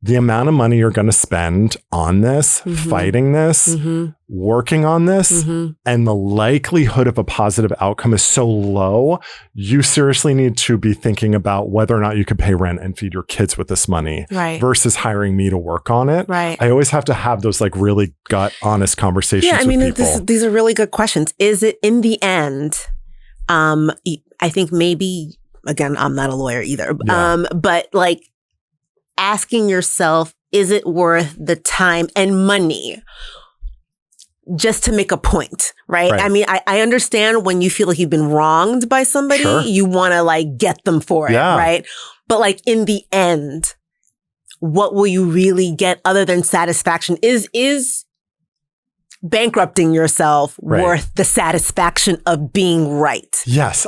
Speaker 2: the amount of money you're going to spend on this, fighting this, working on this, and the likelihood of a positive outcome is so low, you seriously need to be thinking about whether or not you could pay rent and feed your kids with this money versus hiring me to work on it. Right. I always have to have those like really gut honest conversations with people.
Speaker 1: These are really good questions. Is it in the end, I think maybe, again, I'm not a lawyer either, but like, asking yourself, is it worth the time and money just to make a point, right? I mean, I understand when you feel like you've been wronged by somebody, you want to like get them for it, right? But like in the end, what will you really get other than satisfaction? Is bankrupting yourself worth the satisfaction of being right?
Speaker 2: Yes,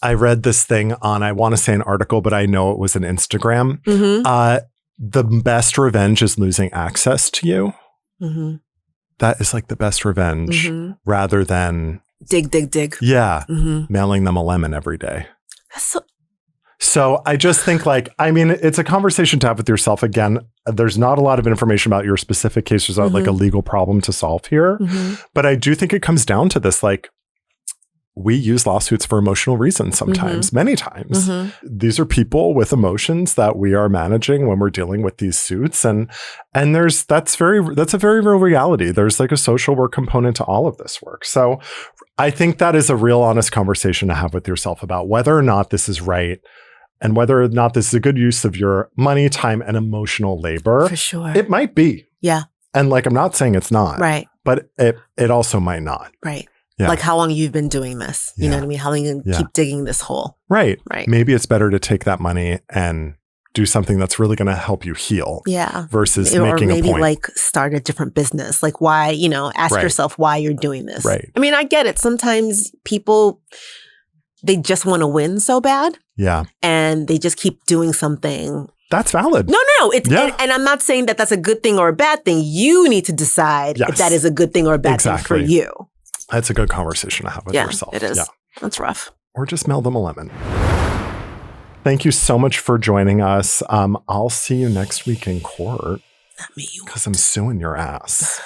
Speaker 2: I read this thing on, I want to say an article, but I know it was an Instagram. The best revenge is losing access to you. That is like the best revenge rather than dig. Yeah. Mailing them a lemon every day. So I just think like, I mean, it's a conversation to have with yourself. Again, there's not a lot of information about your specific case. There's not like a legal problem to solve here. But I do think it comes down to this, like, we use lawsuits for emotional reasons sometimes, many times. These are people with emotions that we are managing when we're dealing with these suits. And that's a very real reality. There's like a social work component to all of this work. So I think that is a real honest conversation to have with yourself about whether or not this is right and whether or not this is a good use of your money, time, and emotional labor.
Speaker 1: For sure.
Speaker 2: It might be.
Speaker 1: Yeah.
Speaker 2: And like, I'm not saying it's not.
Speaker 1: Right.
Speaker 2: But it also might not.
Speaker 1: Right. Yeah. Like how long you've been doing this. You know what I mean? How long you can keep digging this hole.
Speaker 2: Right. Maybe it's better to take that money and do something that's really going to help you heal. Yeah. Versus making a point. Or maybe
Speaker 1: like start a different business. Like why, ask yourself why you're doing this. Right. I mean, I get it. Sometimes people, they just want to win so bad. Yeah. And they just keep doing something.
Speaker 2: That's valid.
Speaker 1: No. And I'm not saying that that's a good thing or a bad thing. You need to decide if that is a good thing or a bad thing for you.
Speaker 2: That's a good conversation to have with yourself.
Speaker 1: It is. Yeah. That's rough.
Speaker 2: Or just mail them a lemon. Thank you so much for joining us. I'll see you next week in court.
Speaker 1: Not me.
Speaker 2: Because I'm suing your ass.